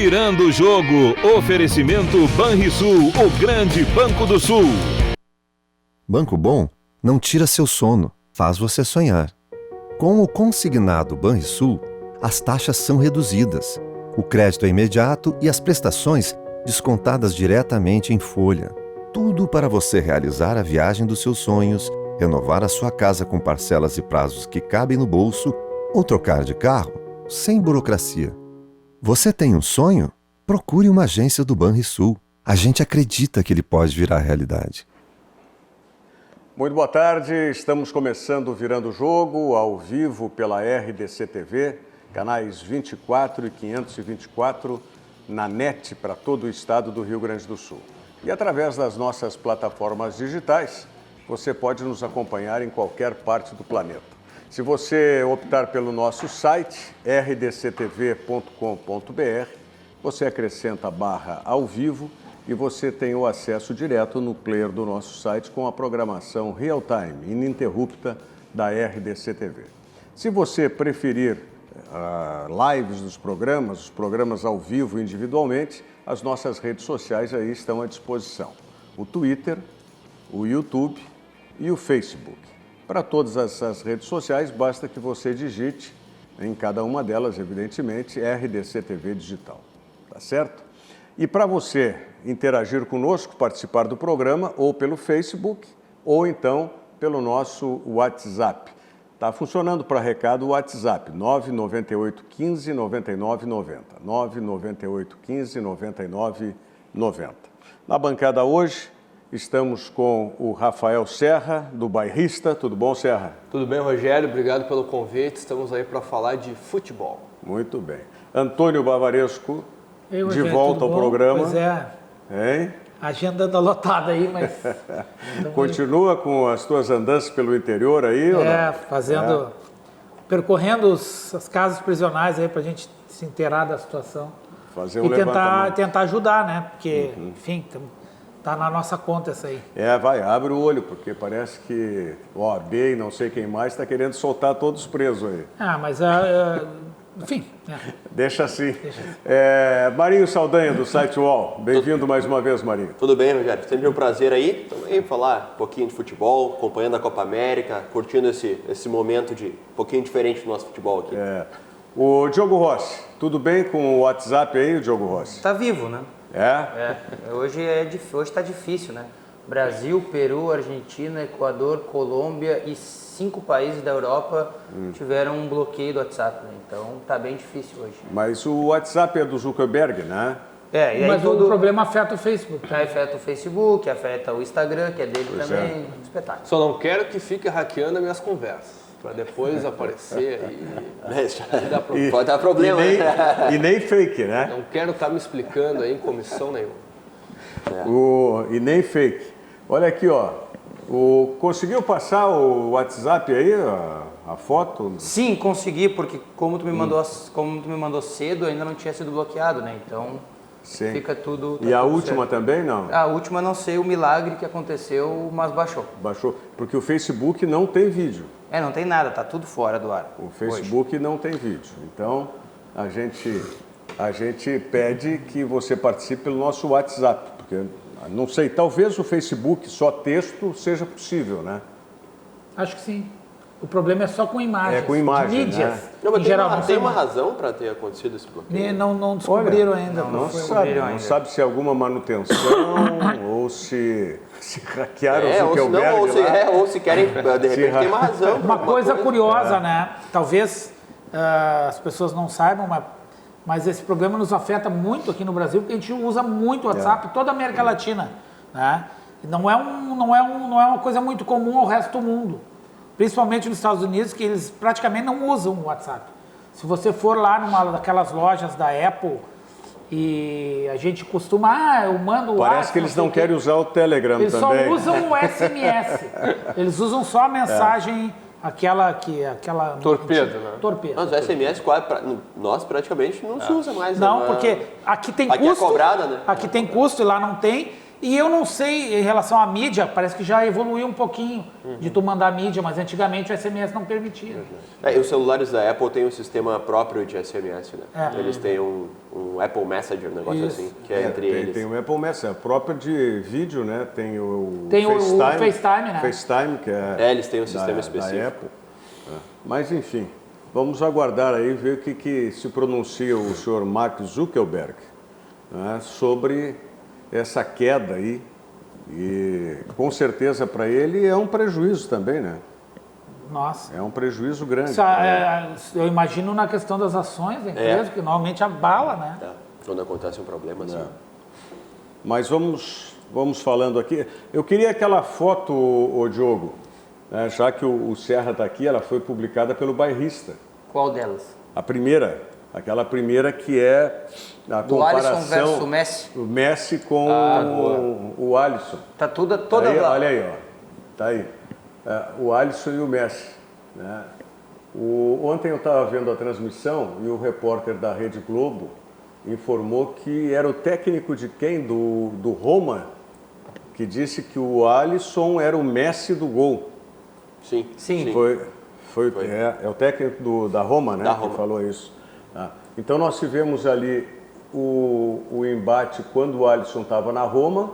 Virando o Jogo. Oferecimento Banrisul, o grande Banco do Sul. Banco Bom não tira seu sono, faz você sonhar. Com o consignado Banrisul, as taxas são reduzidas, o crédito é imediato e as prestações descontadas diretamente em folha. Tudo para você realizar a viagem dos seus sonhos, renovar a sua casa com parcelas e prazos que cabem no bolso ou trocar de carro sem burocracia. Você tem um sonho? Procure uma agência do Banrisul. A gente acredita que ele pode virar realidade. Muito boa tarde, estamos começando o Virando o Jogo, ao vivo pela RDC TV, canais 24 e 524, na NET para todo o estado do Rio Grande do Sul. E através das nossas plataformas digitais, você pode nos acompanhar em qualquer parte do planeta. Se você optar pelo nosso site, rdctv.com.br, você acrescenta a barra ao vivo e você tem o acesso direto no player do nosso site com a programação real-time, ininterrupta da RDC TV. Se você preferir lives dos programas, os programas ao vivo individualmente, as nossas redes sociais aí estão à disposição. O Twitter, o YouTube e o Facebook. Para todas essas redes sociais, basta que você digite, em cada uma delas, evidentemente, RDC TV Digital. Tá certo? E para você interagir conosco, participar do programa, ou pelo Facebook, ou então pelo nosso WhatsApp. Está funcionando para recado o WhatsApp, 998 15 99 90. 998 15 99 90. Na bancada hoje, estamos com o Rafael Serra, do Bairrista. Tudo bom, Serra? Tudo bem, Rogério. Obrigado pelo convite. Estamos aí para falar de futebol. Muito bem. Antônio Bavaresco, Ei, Rogério, de volta ao programa. Pois é. Hein? A agenda anda lotada aí, mas... Continua com as tuas andanças pelo interior aí? Ou não? Fazendo... Percorrendo as casas prisionais aí para a gente se inteirar da situação. Fazer um e levantamento. tentar ajudar, né? Porque, enfim, tá na nossa conta essa aí. Abre o olho, porque parece que o OAB e não sei quem mais está querendo soltar todos presos aí. Mas... enfim. Deixa assim. Marinho Saldanha, do site UOL. Bem-vindo mais uma vez, Marinho. Tudo bem, Rogério? Sempre um prazer aí. Também falar um pouquinho de futebol, acompanhando a Copa América, curtindo esse momento um pouquinho diferente do nosso futebol aqui. O Diogo Rossi, tudo bem com o WhatsApp aí, Diogo Rossi? Tá vivo, né? Hoje está difícil, né? Brasil, Peru, Argentina, Equador, Colômbia e 5 países da Europa tiveram um bloqueio do WhatsApp, né? Então tá bem difícil hoje. Mas o WhatsApp é do Zuckerberg, né? E aí Mas o problema afeta o Facebook. Afeta o Facebook, afeta o Instagram, que é dele também. Espetáculo. Só não quero que fique hackeando as minhas conversas, para depois aparecer aí. Pode dar problema. E nem fake, né? Não quero estar me explicando aí em comissão nenhuma. E nem fake. Olha aqui, ó. Conseguiu passar o WhatsApp aí, a foto? Sim, consegui, porque como tu me mandou cedo, ainda não tinha sido bloqueado, né? Então fica tudo. E a última também não? A última não sei o milagre que aconteceu, mas baixou. Baixou, porque o Facebook não tem vídeo. Não tem nada, tá tudo fora do ar. O Facebook não tem vídeo. Então a gente pede que você participe pelo nosso WhatsApp, porque não sei, talvez o Facebook só texto seja possível, né? Acho que sim. O problema é só com imagens. Com imagens, mídias. né? Não, mas tem uma razão para ter acontecido esse bloqueio? Não descobriram ainda. Não sabe se é alguma manutenção ou se hackearam o Zuckerberg ou se querem, de repente tem uma razão. Uma coisa curiosa, né? Talvez as pessoas não saibam, mas esse problema nos afeta muito aqui no Brasil, porque a gente usa muito o WhatsApp, toda a América Latina, né? Não é uma coisa muito comum ao resto do mundo, principalmente nos Estados Unidos, que eles praticamente não usam o WhatsApp. Se você for lá numa daquelas lojas da Apple e a gente costuma, eu mando o WhatsApp... Parece que eles não querem usar o Telegram eles também. Eles só usam o SMS, eles usam só a mensagem... Aquela torpedo, né? Torpedo. Mas o SMS, nós praticamente não se usa mais. Não, porque aqui tem custo. Aqui é cobrada, né? Aqui tem custo e lá não tem. E eu não sei, em relação à mídia, parece que já evoluiu um pouquinho de tu mandar mídia, mas antigamente o SMS não permitia. E os celulares da Apple têm um sistema próprio de SMS, né? Eles têm um Apple Messenger, um negócio assim, que é entre eles. Tem o Apple Messenger, próprio de vídeo, né? Tem o FaceTime, né? FaceTime, que é eles têm um sistema específico. da Apple. Mas, enfim, vamos aguardar aí, ver o que se pronuncia o senhor Mark Zuckerberg, né, sobre essa queda aí. E, com certeza, para ele é um prejuízo também, né? Nossa. É um prejuízo grande. Eu imagino na questão das ações da empresa, que normalmente abala, né? Quando acontece um problema assim. Mas vamos falando aqui. Eu queria aquela foto, ô Diogo, né, já que o Serra está aqui, ela foi publicada pelo Bairrista. Qual delas? A primeira, aquela primeira que é a Do comparação Alisson versus o Messi. o Messi com o Alisson. Tá toda Aí, lá. olha aí, ó. Tá aí. O Alisson e o Messi, né? Ontem eu estava vendo a transmissão e o repórter da Rede Globo informou que era o técnico de quem? Do Roma, que disse que o Alisson era o Messi do gol. Sim. É o técnico da Roma, né? Da que Roma. falou isso. Então nós tivemos ali o embate quando o Alisson estava na Roma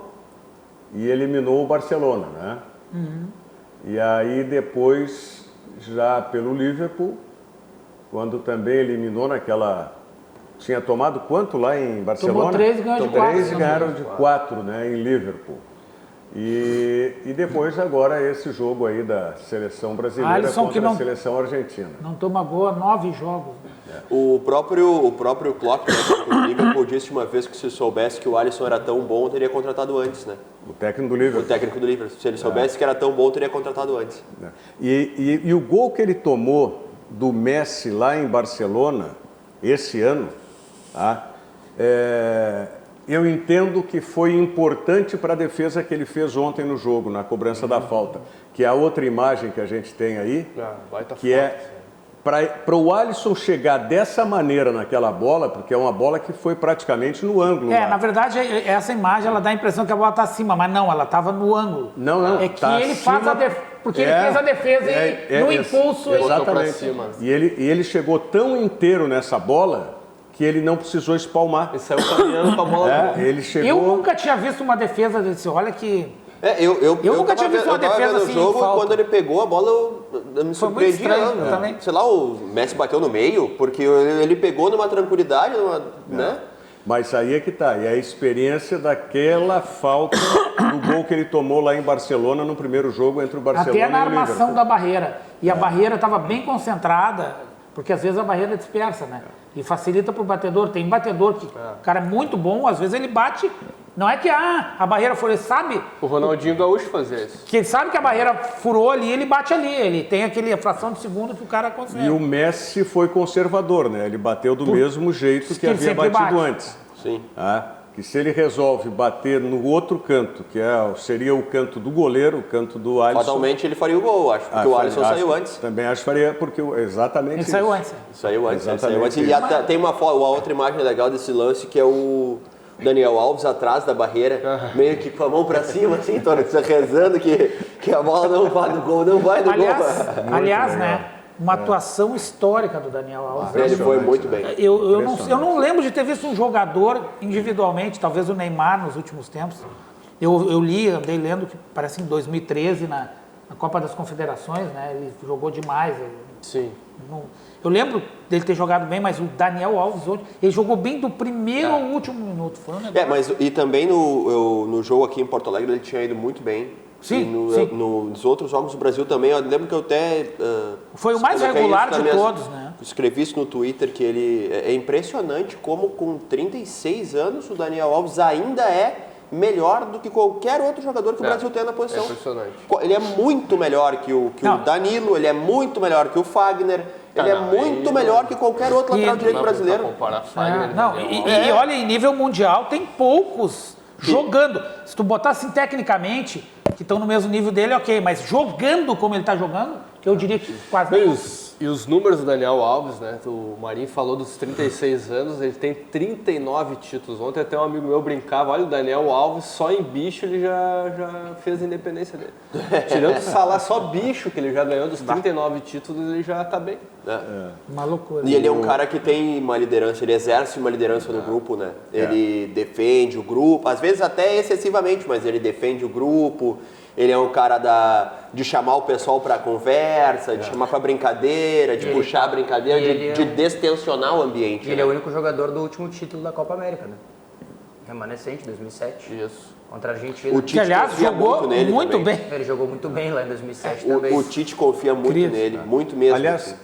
e eliminou o Barcelona, né? E aí depois, já pelo Liverpool, quando também eliminou naquela... Tinha tomado quanto lá em Barcelona? Tomou 3 e ganhou de 4. 3 e ganharam de 4, né, em Liverpool. E depois agora esse jogo aí da seleção brasileira Alisson, contra a seleção argentina. Não toma gol há 9 jogos. O próprio Klopp, né, do Liverpool, disse uma vez que se soubesse que o Alisson era tão bom, teria contratado antes, né? O técnico do O Liverpool. técnico do Liverpool. Se ele soubesse que era tão bom, teria contratado antes. E o gol que ele tomou do Messi lá em Barcelona, esse ano, tá? Eu entendo que foi importante para a defesa que ele fez ontem no jogo, na cobrança da falta. Que é a outra imagem que a gente tem aí, que é para o Alisson chegar dessa maneira naquela bola, porque é uma bola que foi praticamente no ângulo. lá. Na verdade, essa imagem ela dá a impressão que a bola está acima, mas não, ela estava no ângulo. Não, É que tá ele acima, faz a defesa, porque ele fez a defesa e no impulso ele botou pra exatamente. cima. E ele chegou tão inteiro nessa bola que ele não precisou espalmar. Ele saiu caminhando com a bola no gol. Ele chegou... Eu nunca tinha visto uma defesa desse. Olha que. Eu nunca tinha visto uma defesa assim no jogo, em falta. quando ele pegou a bola, eu me Foi muito surpreendi. estranho, eu também. Sei lá, o Messi bateu no meio, porque ele pegou numa tranquilidade, né? Mas aí é que tá. E a experiência daquela falta do gol que ele tomou lá em Barcelona no primeiro jogo entre o Barcelona Até na e o armação Liverpool. da barreira. E a barreira estava bem concentrada, porque às vezes a barreira dispersa, né? E facilita para o batedor. Tem batedor que o cara é muito bom, às vezes ele bate. Não é que a barreira furou, ele sabe. O Ronaldinho Gaúcho fazia isso. Que ele sabe que a barreira furou ali, ele bate ali. Ele tem aquele fração de segundo que o cara consegue. E o Messi foi conservador, né? Ele bateu do mesmo jeito que que ele havia sempre batido bate. antes. Sim. Que se ele resolve bater no outro canto, que seria o canto do goleiro, o canto do Alisson... Fatalmente ele faria o gol, acho, porque o Alisson saiu antes. Também acho que faria, porque exatamente Ele isso. saiu antes. Saiu antes, ele Exatamente saiu antes. E isso. tem uma outra imagem legal desse lance, que é o Daniel Alves atrás da barreira, meio que com a mão pra cima, assim, rezando que a bola não vai no gol, não vai no gol. Aliás, né? Uma atuação histórica do Daniel Alves. Ele foi muito bem. Eu não lembro de ter visto um jogador individualmente, talvez o Neymar nos últimos tempos. Eu andei lendo que parece em 2013, na Copa das Confederações, né? Ele jogou demais. Sim. Eu lembro dele ter jogado bem, mas o Daniel Alves hoje, ele jogou bem do primeiro ao último minuto. Foi um negócio... E também no jogo aqui em Porto Alegre ele tinha ido muito bem. Sim, sim. Nos outros jogos do Brasil também, eu lembro que eu até... Foi o mais regular de todos, né? Escrevi isso no Twitter, que ele... É impressionante como com 36 anos o Daniel Alves ainda é melhor do que qualquer outro jogador que o Brasil tem na posição. É impressionante. Ele é muito melhor que o Danilo, ele é muito melhor que o Fagner, ele é muito melhor que qualquer outro lateral direito brasileiro. Comparar Fagner, E olha, em nível mundial tem poucos jogando. Se tu botar assim tecnicamente, que estão no mesmo nível dele, ok, mas jogando como ele está jogando, que eu diria que quase nem E os números do Daniel Alves, né? O Marinho falou dos 36 anos, ele tem 39 títulos. Ontem até um amigo meu brincava, olha, o Daniel Alves, só em bicho ele já fez a independência dele. Tirando o salário, só bicho que ele já ganhou dos 39 títulos, ele já tá bem. Uma loucura. E ele é um cara que tem uma liderança, ele exerce uma liderança no grupo, né? Ele defende o grupo, às vezes até excessivamente, mas ele defende o grupo. Ele é um cara de chamar o pessoal pra conversa, de chamar pra brincadeira, de puxar a brincadeira, de destensionar o ambiente. E ele é o único jogador do último título da Copa América, né? Remanescente, 2007. Isso. Contra a Argentina. O Tite Que, aliás, confia jogou nele muito também. bem. Ele jogou muito bem lá em 2007 também. O Tite confia muito nele, muito mesmo. Aliás,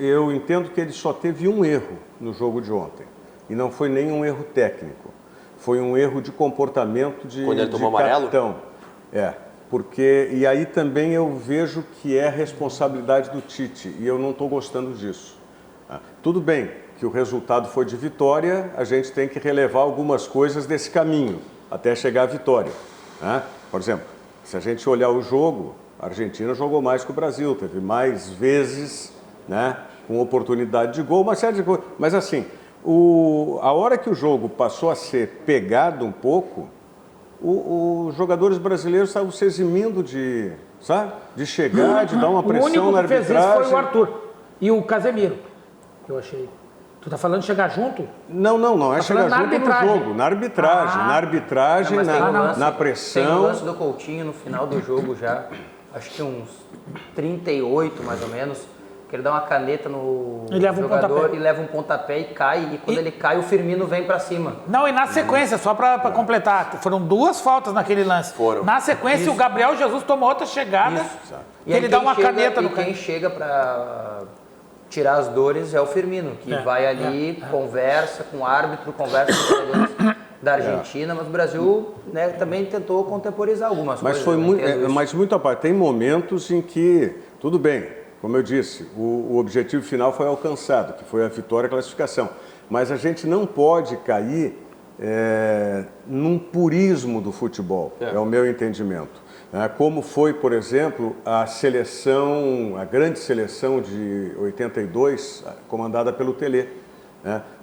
eu entendo que ele só teve um erro no jogo de ontem. E não foi nenhum erro técnico. Foi um erro de comportamento de Quando ele tomou amarelo? capitão. Porque, e aí também eu vejo que é responsabilidade do Tite, e eu não estou gostando disso. Tudo bem que o resultado foi de vitória, a gente tem que relevar algumas coisas desse caminho, até chegar à vitória. Por exemplo, se a gente olhar o jogo, a Argentina jogou mais que o Brasil, teve mais vezes, com oportunidade de gol, uma série de coisas. Mas assim, a hora que o jogo passou a ser pegado um pouco, os jogadores brasileiros estavam se eximindo de chegar, de dar uma pressão na arbitragem. O único que fez isso foi o Arthur e o Casemiro, que eu achei. Tu tá falando de chegar junto? Não é chegar junto no jogo, na arbitragem, na pressão. Tem o lance do Coutinho no final do jogo já, acho que uns 38 mais ou menos, que ele dá uma caneta no jogador e leva um pontapé e cai, e quando ele cai o Firmino vem pra cima. Não, e na sequência, só pra completar, foram 2 faltas naquele lance. Na sequência, o Gabriel Jesus tomou outra chegada, e ele dá uma caneta no quem chega pra tirar as dores é o Firmino, que vai ali, conversa com o árbitro, conversa com os jogadores da Argentina, mas o Brasil também tentou contemporizar algumas coisas. Mas muito a parte, tem momentos em que, tudo bem, como eu disse, o objetivo final foi alcançado, que foi a vitória e a classificação. Mas a gente não pode cair num purismo do futebol, é o meu entendimento. Como foi, por exemplo, a grande seleção de 82, comandada pelo Telê,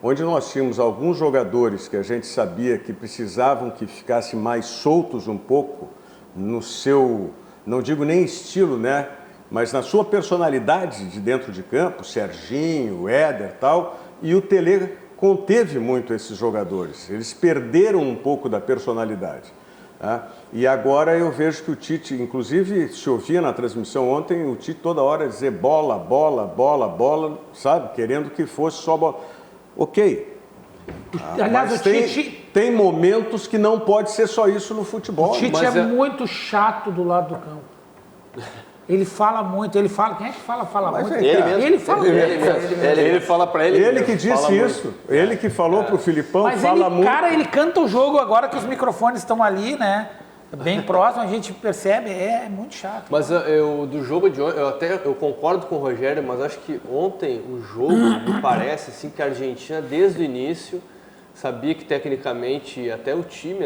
onde nós tínhamos alguns jogadores que a gente sabia que precisavam que ficassem mais soltos um pouco no seu, não digo nem estilo, mas na sua personalidade de dentro de campo, Serginho, Éder e tal, e o Telê conteve muito esses jogadores, eles perderam um pouco da personalidade. E agora eu vejo que o Tite, inclusive se ouvia na transmissão ontem, o Tite toda hora dizer bola, bola, bola, bola, sabe, querendo que fosse só bola. Ok. Aliás, mas o Tite... tem momentos que não pode ser só isso no futebol. O Tite muito chato do lado do campo. Ele fala muito, quem é que fala muito? Ele mesmo. Ele fala Ele fala pra ele. Ele que disse isso. Ele que falou pro Filipão, Mas fala muito. Cara, ele canta o jogo agora que os microfones estão ali, bem próximo, a gente percebe, é muito chato. Mas do jogo de ontem, eu concordo com o Rogério, mas acho que ontem o jogo me parece assim, que a Argentina, desde o início, sabia que tecnicamente até o time,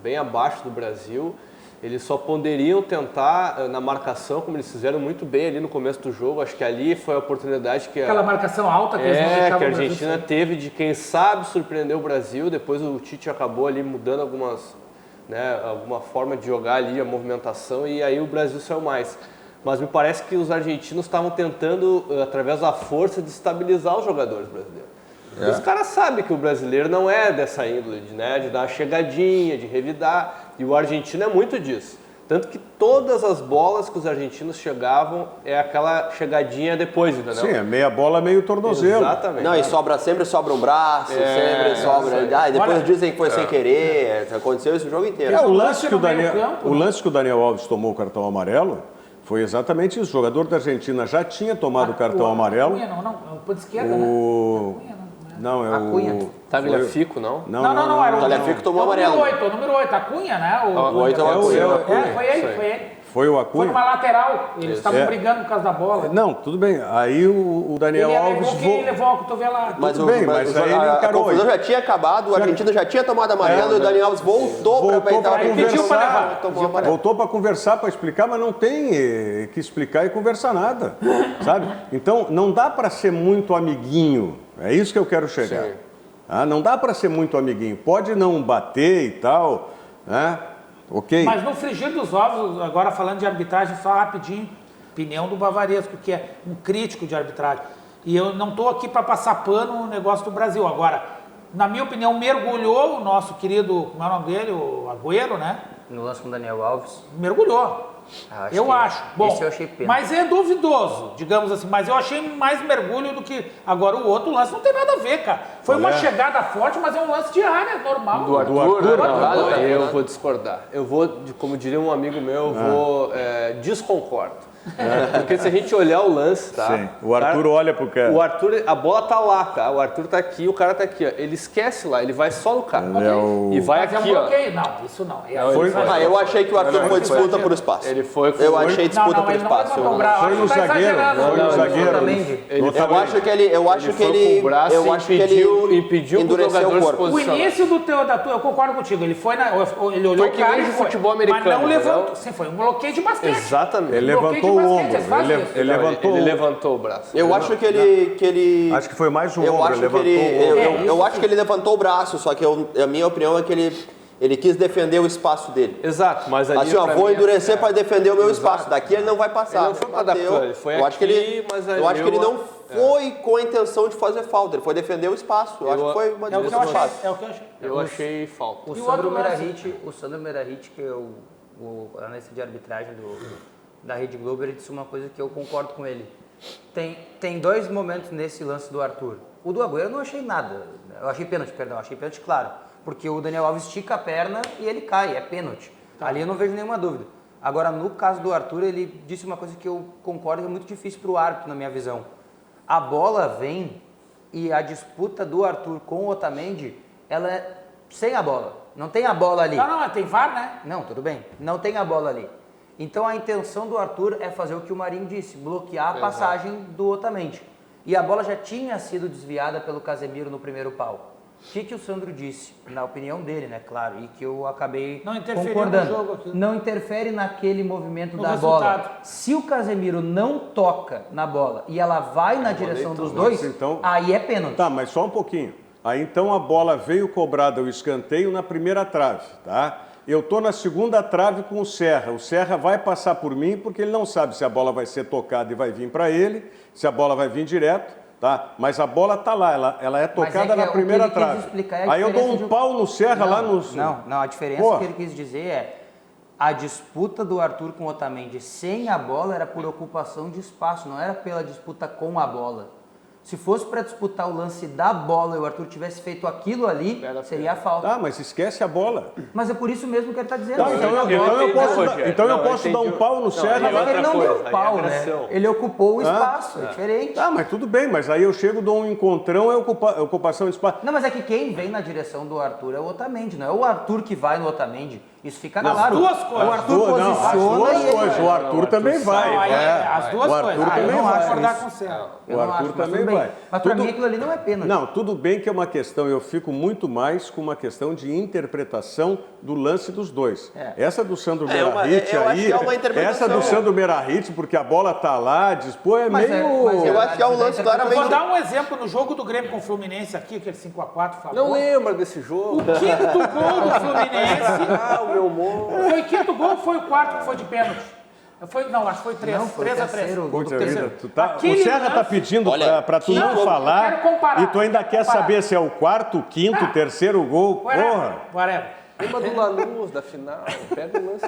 bem abaixo do Brasil, eles só poderiam tentar na marcação, como eles fizeram muito bem ali no começo do jogo. Acho que ali foi a oportunidade que aquela marcação alta que eles não deixavam que a Argentina teve de, quem sabe, surpreender o Brasil. Depois o Tite acabou ali mudando alguma forma de jogar ali, a movimentação, e aí o Brasil saiu mais. Mas me parece que os argentinos estavam tentando, através da força, destabilizar os jogadores brasileiros. Os caras sabem que o brasileiro não é dessa índole, de dar uma chegadinha, de revidar, e o argentino é muito disso. Tanto que todas as bolas que os argentinos chegavam é aquela chegadinha depois, entendeu? Sim, é meia bola, meio tornozelo. Exatamente. Não, e sempre sobra um braço, sempre sobra. E depois dizem que foi sem querer, aconteceu isso o jogo inteiro. O lance que o Daniel Alves tomou o cartão amarelo foi exatamente isso. O jogador da Argentina já tinha tomado o cartão amarelo. Cunha não, ponto esquerda, Não, é Cunha. Tagliafico, não? Não, era o Tagliafico tomou amarelo. O número 8, a Cunha, O 8 é o Foi ele. Foi o Foi Acunha? numa lateral, eles estavam brigando por causa da bola. Não, tudo bem. Aí o Daniel Ele Alves... alegou que ele levou a cotovelada. Tudo bem, mas aí ele a encarou. confusão já tinha acabado, o argentino já tinha tomado amarelo e o Daniel Alves voltou para Voltou para conversar, tomou amarelo. voltou para conversar, para explicar, mas não tem que explicar e conversar nada, sabe? Então, não dá para ser muito amiguinho, é isso que eu quero chegar. Sim. Não dá para ser muito amiguinho, pode não bater e tal, né? Ok. Mas no frigir dos ovos, agora falando de arbitragem, só rapidinho, opinião do Bavaresco, que é um crítico de arbitragem. E eu não estou aqui para passar pano no negócio do Brasil. Agora, na minha opinião, mergulhou o nosso querido, como é o nome dele, o Agüero, né? No lance com o Daniel Alves. Mergulhou. Eu acho. Bom, esse eu achei pena. mas é duvidoso, digamos assim. Mas eu achei mais mergulho do que... Agora, o outro lance não tem nada a ver, cara. Foi uma chegada forte, mas é um lance de área, normal. Do Arthur, Arthur, não, não, eu vou discordar. Eu vou, como diria um amigo meu, eu vou desconcordo. Porque se a gente olhar o lance, tá? Sim. O Arthur olha pro cara. O Arthur, a bola tá lá, tá? O Arthur tá aqui, o cara tá aqui, ó. Ele esquece lá, ele vai só no cara. E vai Mas é um aqui, ó. bloqueio. Não, isso não. Eu achei que o Arthur foi disputa por espaço. Ele foi. Eu achei disputa por ele não espaço. levantou o braço. Foi no Tá zagueiro. exagerando. Foi no zagueiro. Eu acho que ele, eu acho que ele, eu acho que ele impediu que o endureceu jogador o se corpo. O posicionar. início da tua, eu concordo contigo. Ele foi ele olhou Foi o que cara nem e de foi. futebol Mas não americano, levantou. entendeu? Sim, foi um bloqueio de basquete. Exatamente. Ele Bloqueio de levantou o basquete, ombro. eles fazem isso. Ele levantou Ele o levantou o braço. Eu acho que ele Acho que foi mais um eu ombro, acho que levantou ele, o ombro. eu acho que ele levantou o braço, só que a minha opinião é que ele quis defender o espaço dele. Exato, mas ali. Assim, ó, pra vou mim, endurecer para defender o meu espaço. Daqui ele não vai passar. Ele não foi pra dar Bateu. pano, ele foi eu acho que aqui, ele, mas eu acho que ele não eu- foi com a intenção de fazer falta. Ele foi defender o espaço. Eu acho que foi uma É o que eu disputa por achei. espaço. É o que eu achei. Eu achei falta. O E o Sandro outro lance? Merahit, que é o analista de arbitragem da Rede Globo, ele disse uma coisa que eu concordo com ele. Tem dois momentos nesse lance do Arthur. O do Agüero eu não achei nada. Eu achei pênalti, claro. Porque o Daniel Alves estica a perna e ele cai, é pênalti. Ali eu não vejo nenhuma dúvida. Agora, no caso do Arthur, ele disse uma coisa que eu concordo que é muito difícil para o árbitro, na minha visão. A bola vem e a disputa do Arthur com o Otamendi, ela é sem a bola. Não tem a bola ali. Não, tem VAR, né? Não, tudo bem. Não tem a bola ali. Então a intenção do Arthur é fazer o que o Marinho disse, bloquear a passagem do Otamendi. E a bola já tinha sido desviada pelo Casemiro no primeiro pau. O que o Sandro disse? Na opinião dele, né, claro, e que eu acabei Não interferiu concordando. no jogo aqui. Não interfere naquele movimento No da resultado. bola. Se o Casemiro não toca na bola e ela vai na direção dos dois, então- aí é pênalti. Tá, mas só um pouquinho. Aí então a bola veio cobrada o escanteio na primeira trave, tá? Eu tô na segunda trave com o Serra. O Serra vai passar por mim porque ele não sabe se a bola vai ser tocada e vai vir para ele, se a bola vai vir direto, tá? Mas a bola tá lá, ela é tocada que na o que primeira ele quis trave. explicar é a Aí eu dou diferença um de- pau no Serra lá no... Não, a diferença Pô. que ele quis dizer é a disputa do Arthur com o Otamendi sem a bola era por ocupação de espaço, não era pela disputa com a bola. Se fosse para disputar o lance da bola e o Arthur tivesse feito aquilo ali, seria a falta. Tá, mas esquece a bola. Mas é por isso mesmo que ele está dizendo. Tá, então eu posso dar um pau no Serra. Mas lá. ele não coisa, deu aí é pau, né? agressão. Ele ocupou o espaço, é diferente. Tá, mas tudo bem, mas aí eu chego, dou um encontrão, é ocupação de espaço. Não, mas é que quem vem na direção do Arthur é o Otamendi, não é o Arthur que vai no Otamendi. Isso fica As claro. duas coisas. O Arthur posiciona e ele... coisas. O Arthur também vai. Não, aí é. as duas O Arthur coisas. também eu não vai. acho acordar com o Serra. Eu O não Arthur acho, mas também tudo bem. vai. Mas pra Tudo- mim aquilo ali não é pênalti. Não, tudo bem que é uma questão, eu fico muito mais com uma questão de interpretação do lance dos dois. Essa do Sandro Merahit eu acho aí, que é uma interpretação. essa do Sandro Merahit, porque a bola tá lá, dispor, é Mas meio... mas Eu acho que é um lance Eu claramente... vou dar um exemplo no jogo do Grêmio com o Fluminense aqui, aquele 5x4, favor. Não lembra desse jogo? O quinto gol do Fluminense. Ah, o meu humor. Foi o quinto gol ou foi o quarto que foi de pênalti? Não, acho que foi 3. Não, foi 3 a 3. terceiro. Puta terceiro. vida, tu tá- o Aquele Serra tá lance- pedindo Olha, pra tu não eu falar quero comparar, e tu ainda quero quer comparar. saber se é o quarto, quinto, terceiro gol. Porra! Whatever. Lembra do Lanús, da final? Pega o lance.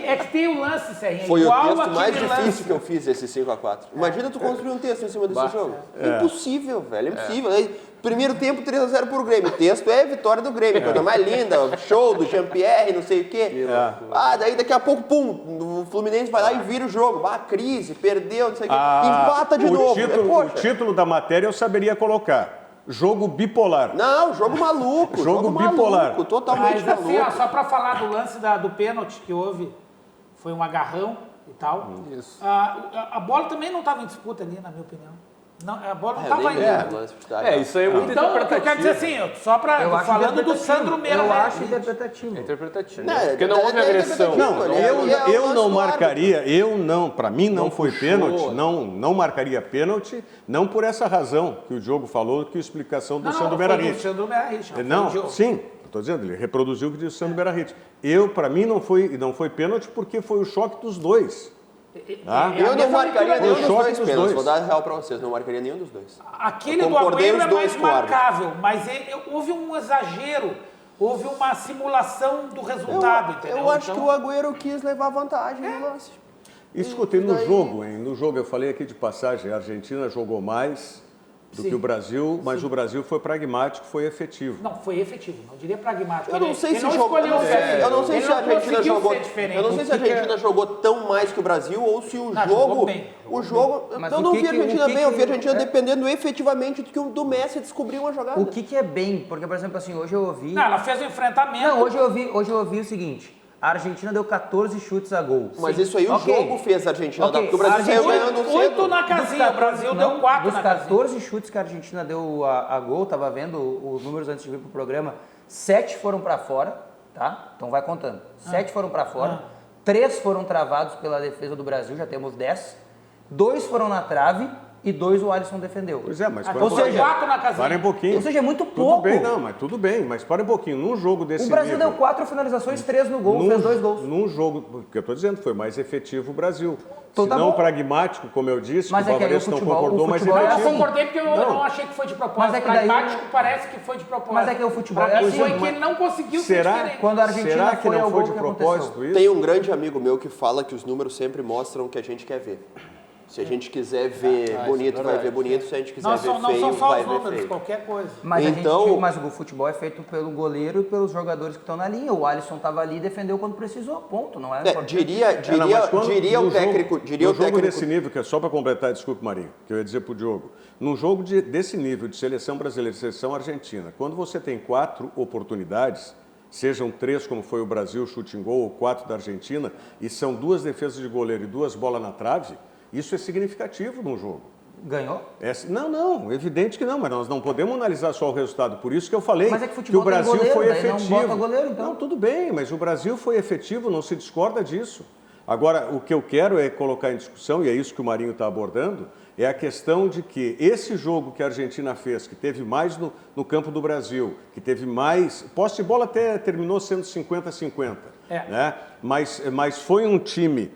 É que tem o lance, Serrinha. Foi o igual texto aquele mais lance. difícil que eu fiz, esse 5x4. Imagina tu construir um texto em cima desse jogo. Impossível, velho. Impossível. Aí, primeiro tempo, 3x0 pro Grêmio. O texto é vitória do Grêmio. Coisa mais linda. Show do Jean-Pierre, não sei o quê. Daí daqui a pouco, pum, o Fluminense vai lá e vira o jogo. Crise, perdeu, não sei o quê. Empata de novo. O Poxa. título da matéria eu saberia colocar. Jogo bipolar. Não, jogo maluco. Jogo bipolar. Totalmente Mas assim, ó, maluco. só pra falar do lance do pênalti que houve, foi um agarrão. e tal. Isso. A bola também não estava em disputa ali, na minha opinião. Não, a bola não estava indo. Isso aí é muito Então, o que eu quero dizer interpretativo. assim, só para falando do Sandro Meira. Eu acho interpretativo. É interpretativo. Não, Porque não houve agressão. Não, eu não marcaria, para mim não foi puxou. pênalti, não marcaria pênalti, não por essa razão que o Diogo falou, que a explicação do Sandro Meirahit. Sandro Meirahit. Não, sim, estou dizendo, ele reproduziu o que disse o Sandro Meirahit. Para mim não foi pênalti porque foi o choque dos dois. Eu não marcaria nenhum dos choque dois dos pênaltis. dois. Vou dar real pra vocês, não marcaria nenhum dos dois. Aquele Eu do concordei Agüero os é dois mais com o árbitro. marcável, mas houve um exagero, houve uma simulação do resultado, entendeu? Eu acho Então, que o Agüero quis levar vantagem no lance. Escutei no jogo, hein? No jogo eu falei aqui de passagem, a Argentina jogou mais do Sim. que o Brasil, mas o Brasil foi pragmático, foi efetivo. Não, foi efetivo, não diria pragmático. Eu não sei Ele se não jogou. escolheu ser. Eu não sei Ele se a não Argentina conseguiu jogou. ser diferente. Eu não sei se a Argentina jogou tão mais que o Brasil ou se o Não, jogou jogo. bem. O jogo. Mas Eu o não que vi a que- Argentina o que bem, eu vi a que- Argentina dependendo efetivamente do Messi descobrir uma jogada. O que é bem? Porque, por exemplo, assim, hoje eu ouvi... Não, ela fez um enfrentamento. Não, hoje eu ouvi o seguinte. A Argentina deu 14 chutes a gol. Mas Sim. isso aí o Ok. jogo fez a Argentina dar, Ok. porque o Brasil saiu Argentina- ganhando Oito cedo. na casinha, o Brasil deu 4 Dos na casinha. 14 chutes que a Argentina deu a gol, tava vendo os números antes de vir pro programa, 7 foram para fora, tá? Então vai contando. 7 foram para fora, 3 foram travados pela defesa do Brasil, já temos 10. 2 foram na trave e 2 o Alisson defendeu. Pois é, mas Ou seja, 4 na casinha. Para um pouquinho. Ou seja, é muito Tudo pouco. bem, não, mas tudo bem, mas para um pouquinho. Num jogo desse O Brasil nível, deu 4 finalizações, 3 no gol, fez 2 gols. Num jogo, porque eu estou dizendo, foi mais efetivo o Brasil. Então Se tá não bom. pragmático, como eu disse, Mas que o é que aí o Alvarez não futebol- concordou, o mas futebol é Eu efetivo. assim. concordei porque eu Não. não achei que foi de propósito. Mas é que daí- Pragmático parece que foi de propósito. Mas é que o futebol Pra é mim assim, foi mas- que ele não conseguiu ser Será? diferente. Quando a Argentina Será que foi não ao foi gol, de que propósito aconteceu? isso? Tem um grande amigo meu que fala que os números sempre mostram o que a gente quer ver. Se a gente quiser ver bonito, vai ver bonito. Se a gente quiser Não ver são feio, só vai os ver números, feio. qualquer coisa. Mas, Então- mas o futebol é feito pelo goleiro e pelos jogadores que estão na linha. O Alisson estava ali e defendeu quando precisou, ponto. Não é importante. Diria o técnico. Diria no o jogo técnico. desse nível, que é só para completar, desculpe, Marinho, que eu ia dizer para o Diogo. Num jogo desse nível de seleção brasileira e seleção argentina, quando você tem 4 oportunidades, sejam 3 como foi o Brasil, chute em gol, ou 4 da Argentina, e são 2 defesas de goleiro e 2 bolas na trave, isso é significativo num jogo. Ganhou? Não, evidente que não, mas nós não podemos analisar só o resultado. Por isso que eu falei Mas é que futebol o Brasil tem goleiro, foi daí não efetivo. bota goleiro, então. Não, tudo bem, mas o Brasil foi efetivo, não se discorda disso. Agora, o que eu quero é colocar em discussão, e é isso que o Marinho está abordando, é a questão de que esse jogo que a Argentina fez, que teve mais no campo do Brasil, que teve mais... Posse de bola até terminou sendo 50-50, né? Mas foi um time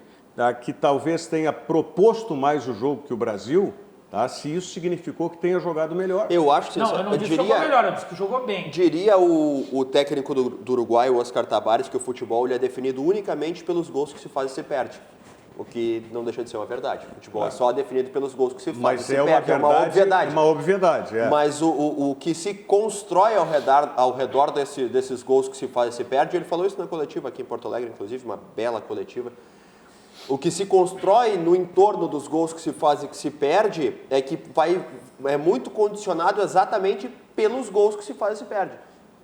que talvez tenha proposto mais o jogo que o Brasil, tá? Se isso significou que tenha jogado melhor. Eu acho que Não, eu não disse que jogou melhor, eu disse que jogou bem. Diria o técnico do Uruguai, o Oscar Tabares, que o futebol ele é definido unicamente pelos gols que se faz e se perde. O que não deixa de ser uma verdade. O futebol é só definido pelos gols que se faz Mas e se é uma perde. verdade, É uma obviedade. uma obviedade, é. Mas o que se constrói ao redor desses gols que se faz e se perde, ele falou isso na coletiva aqui em Porto Alegre, inclusive, uma bela coletiva. O que se constrói no entorno dos gols que se faz e que se perde é muito condicionado exatamente pelos gols que se faz e se perde.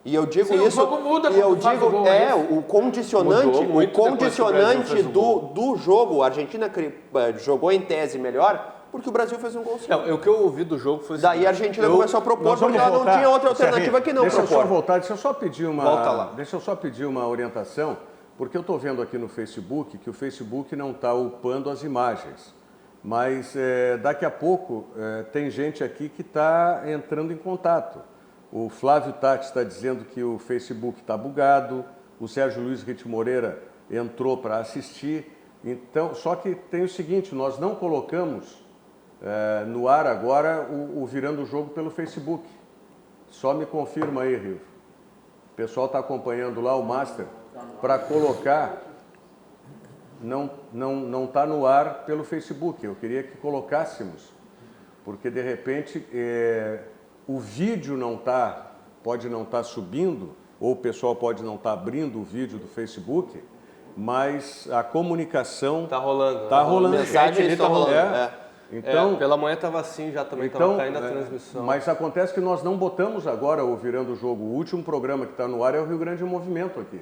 E eu digo Sim, isso. o jogo muda e eu quando faz o digo, gol, é isso? o condicionante, Mudou muito depois que o Brasil fez o gol. do jogo, a Argentina jogou em tese melhor, porque o Brasil fez um gol sim. Não, o que eu ouvi do jogo foi o Daí a seguinte, Argentina começou a propor, Nós vamos porque ela não voltar. tinha outra alternativa que não Deixa eu propor. só voltar, deixa eu só pedir Volta lá. Deixa eu só pedir uma orientação, porque eu estou vendo aqui no Facebook que o Facebook não está upando as imagens. Mas daqui a pouco tem gente aqui que está entrando em contato. O Flávio Tati está dizendo que o Facebook está bugado, o Sérgio Luiz Rite Moreira entrou para assistir. Então, só que tem o seguinte, nós não colocamos no ar agora o Virando o Jogo pelo Facebook. Só me confirma aí, Rivo. O pessoal está acompanhando lá o Master para colocar. Não está no ar pelo Facebook. Eu queria que colocássemos, porque de repente o vídeo pode não estar subindo, ou o pessoal pode não estar abrindo o vídeo do Facebook, mas a comunicação tá rolando. está rolando. Mensagem está rolando. Então, pela manhã estava assim já também, estava caindo a transmissão. mas acontece que nós não botamos agora o Virando o Jogo. O último programa que está no ar é o Rio Grande em Movimento aqui.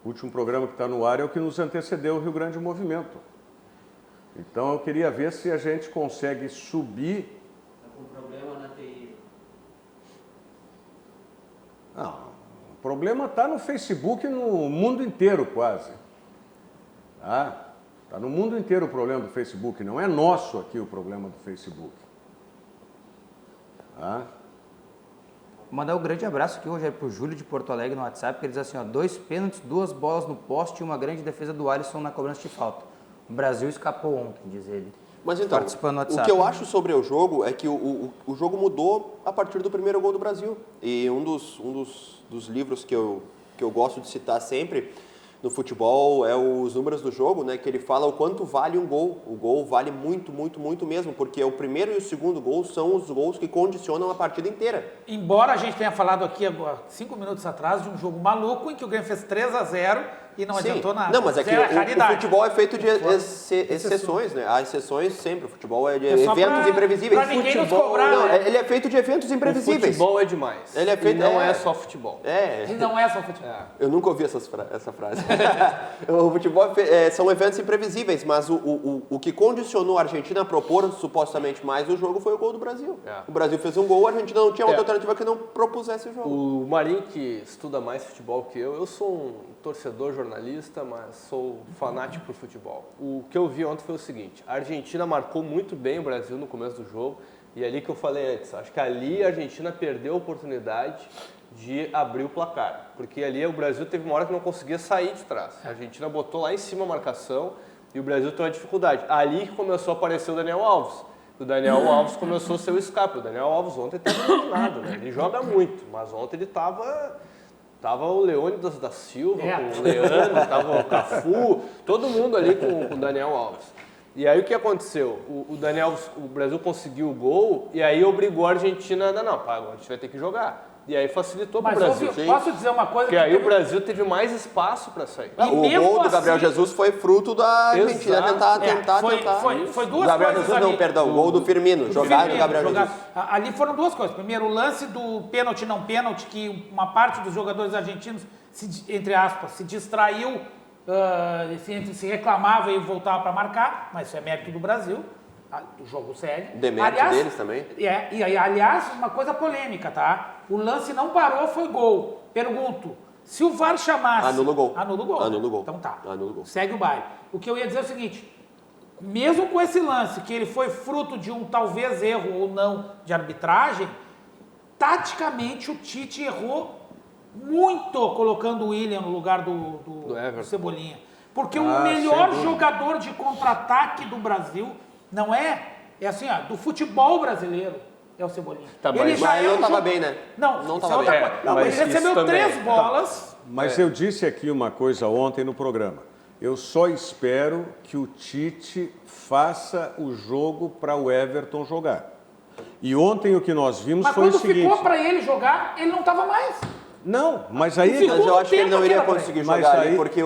O último programa que está no ar é o que nos antecedeu o Rio Grande Movimento. Então eu queria ver se a gente consegue subir. Está com problema na TI. Não, o problema está no Facebook no mundo inteiro quase. Está no mundo inteiro o problema do Facebook, não é nosso aqui o problema do Facebook. Mandar um grande abraço aqui, Rogério, pro Júlio de Porto Alegre no WhatsApp, que ele diz assim, ó, 2 pênaltis, 2 bolas no poste e uma grande defesa do Alisson na cobrança de falta. O Brasil escapou ontem, diz ele. Mas então, Participando no o WhatsApp. que eu acho sobre o jogo é que o jogo mudou a partir do primeiro gol do Brasil. E um dos livros que eu gosto de citar sempre no futebol é os números do jogo, né? Que ele fala o quanto vale um gol. O gol vale muito, muito, muito mesmo, porque o primeiro e o segundo gol são os gols que condicionam a partida inteira. Embora a gente tenha falado aqui agora, 5 minutos atrás, de um jogo maluco em que o Grêmio fez 3-0 e não adiantou nada. Não, mas é que o futebol é feito de exceções, né? Há exceções sempre. O futebol é de eventos imprevisíveis. Pra ninguém nos cobrar, Não, né? ele é feito de eventos imprevisíveis. O futebol é demais. Ele é feito, e não é só futebol. E não é só futebol. Eu nunca ouvi essa frase. O futebol são eventos imprevisíveis, mas o que condicionou a Argentina a propor supostamente mais o jogo foi o gol do Brasil. O Brasil fez um gol, a Argentina não tinha outra alternativa que não propusesse o jogo. O Marinho, que estuda mais futebol que eu sou um torcedor jornalista, mas sou fanático por futebol. O que eu vi ontem foi o seguinte, a Argentina marcou muito bem o Brasil no começo do jogo, e ali que eu falei antes, acho que ali a Argentina perdeu a oportunidade de abrir o placar, porque ali o Brasil teve uma hora que não conseguia sair de trás. A Argentina botou lá em cima a marcação e o Brasil teve uma dificuldade. Ali que começou a aparecer o Daniel Alves. O Daniel Alves começou a ser o escape. O Daniel Alves ontem estava iluminado, né? Ele joga muito, mas ontem ele Tava o Leônidas da Silva, com o Leandro, tava o Cafu, todo mundo ali com o Daniel Alves. E aí o que aconteceu? O Brasil conseguiu o gol e aí obrigou a Argentina a agora a gente vai ter que jogar. E aí facilitou para o Brasil. Posso dizer uma coisa? Porque aí o Brasil teve mais espaço para sair. O gol do Gabriel Jesus foi fruto da Argentina tentar. Foi duas Gabriel coisas Jesus ali. Não, perdão, o gol do Firmino, jogado do Gabriel Jesus. Ali foram duas coisas. Primeiro, o lance do pênalti não pênalti, que uma parte dos jogadores argentinos, entre aspas, se distraiu, se reclamava e voltava para marcar, mas isso é mérito do Brasil. O jogo sério. Demérito deles também. E aí, aliás, uma coisa polêmica, tá? O lance não parou, foi gol. Pergunto, se o VAR chamasse... Anula o gol. Anula o gol. Anula o gol. Então tá. Anula o gol. Segue o baile. O que eu ia dizer é o seguinte, mesmo com esse lance, que ele foi fruto de um talvez erro ou não de arbitragem, taticamente o Tite errou muito colocando o William no lugar do Cebolinha. Porque o melhor jogador de contra-ataque do Brasil... Não é assim, do futebol brasileiro, é o Cebolinha. Tá, ele não estava bem, né? Não estava bem. Ele recebeu 3 bolas. Mas eu disse aqui uma coisa ontem no programa. Eu só espero que o Tite faça o jogo para o Everton jogar. E ontem o que nós vimos foi o seguinte... Mas quando ficou para ele jogar, ele não estava mais. Não, mas aí... Mas eu acho que ele não iria conseguir jogar ali, porque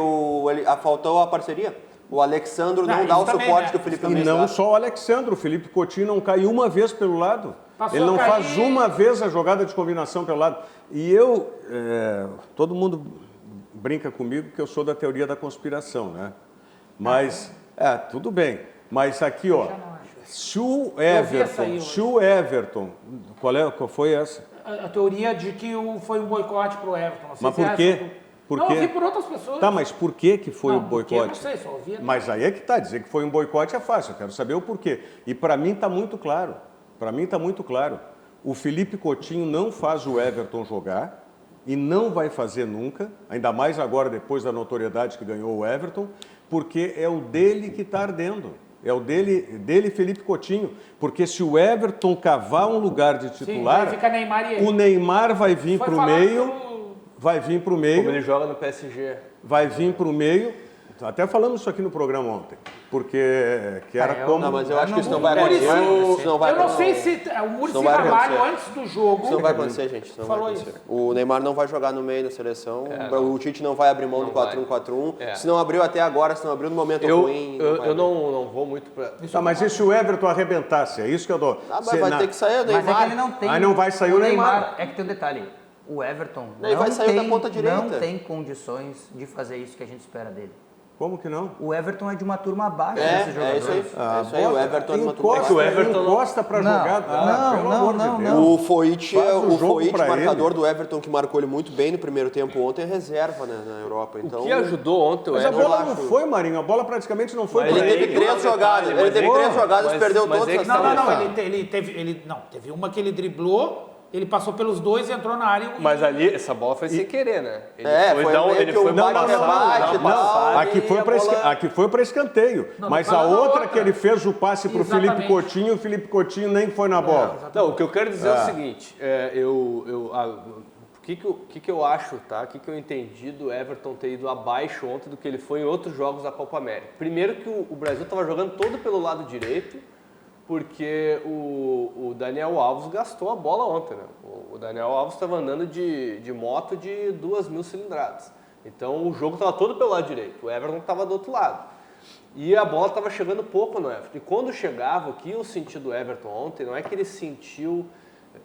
faltou a parceria. O Alexandro não dá o suporte que o Felipe E não só o Alexandro, o Felipe Coutinho não cai uma vez pelo lado. Ele não faz uma vez a jogada de combinação pelo lado. E todo mundo brinca comigo que eu sou da teoria da conspiração, né? Mas, tudo bem. Mas aqui, ó, se o Everton, qual foi essa? A teoria de que foi um boicote pro Everton. Mas por quê? Não, eu vi por outras pessoas. Tá, mas por que foi o boicote? Eu não sei, só ouvi. Mas aí é que tá, dizer que foi um boicote é fácil, eu quero saber o porquê. E para mim está muito claro, o Felipe Coutinho não faz o Everton jogar e não vai fazer nunca, ainda mais agora depois da notoriedade que ganhou o Everton, porque é o dele que está ardendo. É o dele Felipe Coutinho, porque se o Everton cavar um lugar de titular, fica Neymar e ele. O Neymar vai vir para o meio... Vai vir para o meio. Como ele joga no PSG. Vai vir para o meio. Até falamos isso aqui no programa ontem. Porque era como... Não, mas eu acho que isso não vai acontecer. Eu não sei se o Muricy Ramalho, antes do jogo... Isso não vai acontecer, gente. Isso não vai acontecer. O Neymar não vai jogar no meio da seleção. O Tite não vai abrir mão do 4-1-4-1. Se não abriu até agora, se não abriu no momento ruim... Eu não vou muito para... Mas e se o Everton arrebentasse? É isso que eu dou. Mas vai ter que sair o Neymar. Mas é que ele não tem... Aí não vai sair o Neymar. É que tem um detalhe. o Everton Ele vai sair da ponta direita. não tem condições de fazer isso que a gente espera dele. Como que não? O Everton é de uma turma abaixo desses jogadores. É isso aí, o Everton é de uma turma Encosta, baixa. o Everton encosta pra jogar. Pelo amor de Deus. O Foyt, Faz o jogo pra marcador ele. do Everton, que marcou ele muito bem no primeiro tempo ontem, é reserva, né, na Europa. Então, O que ajudou ontem o Mas a Everton... bola não foi, Marinho. A bola praticamente não foi Mas pra ele teve ele. três jogadas, mas ele teve é- três jogadas, mas- perdeu mas todas é que as tá- três. Não, teve uma que ele driblou, ele passou pelos dois, entrou na área e... Mas ali, essa bola foi sem querer, né? Ele foi dar um- meio ele que um foi bate, passar, rebate, dar uma não. passada Aqui e foi, a bola- aqui foi para escanteio. Não, Mas tô a falando outra outra. que ele fez o passe pro Exatamente. Felipe Coutinho, o Felipe Coutinho nem foi na bola. Não, o que eu quero dizer é o seguinte, o que eu acho, tá? O que eu entendi do Everton ter ido abaixo ontem do que ele foi em outros jogos da Copa América. Primeiro que o Brasil estava jogando todo pelo lado direito, porque o Daniel Alves gastou a bola ontem, né? O Daniel Alves estava andando de moto de 2.000 cilindradas. Então o jogo estava todo pelo lado direito, o Everton estava do outro lado. E a bola estava chegando pouco no Everton. E quando chegava, o que eu senti do Everton ontem, não é que ele sentiu,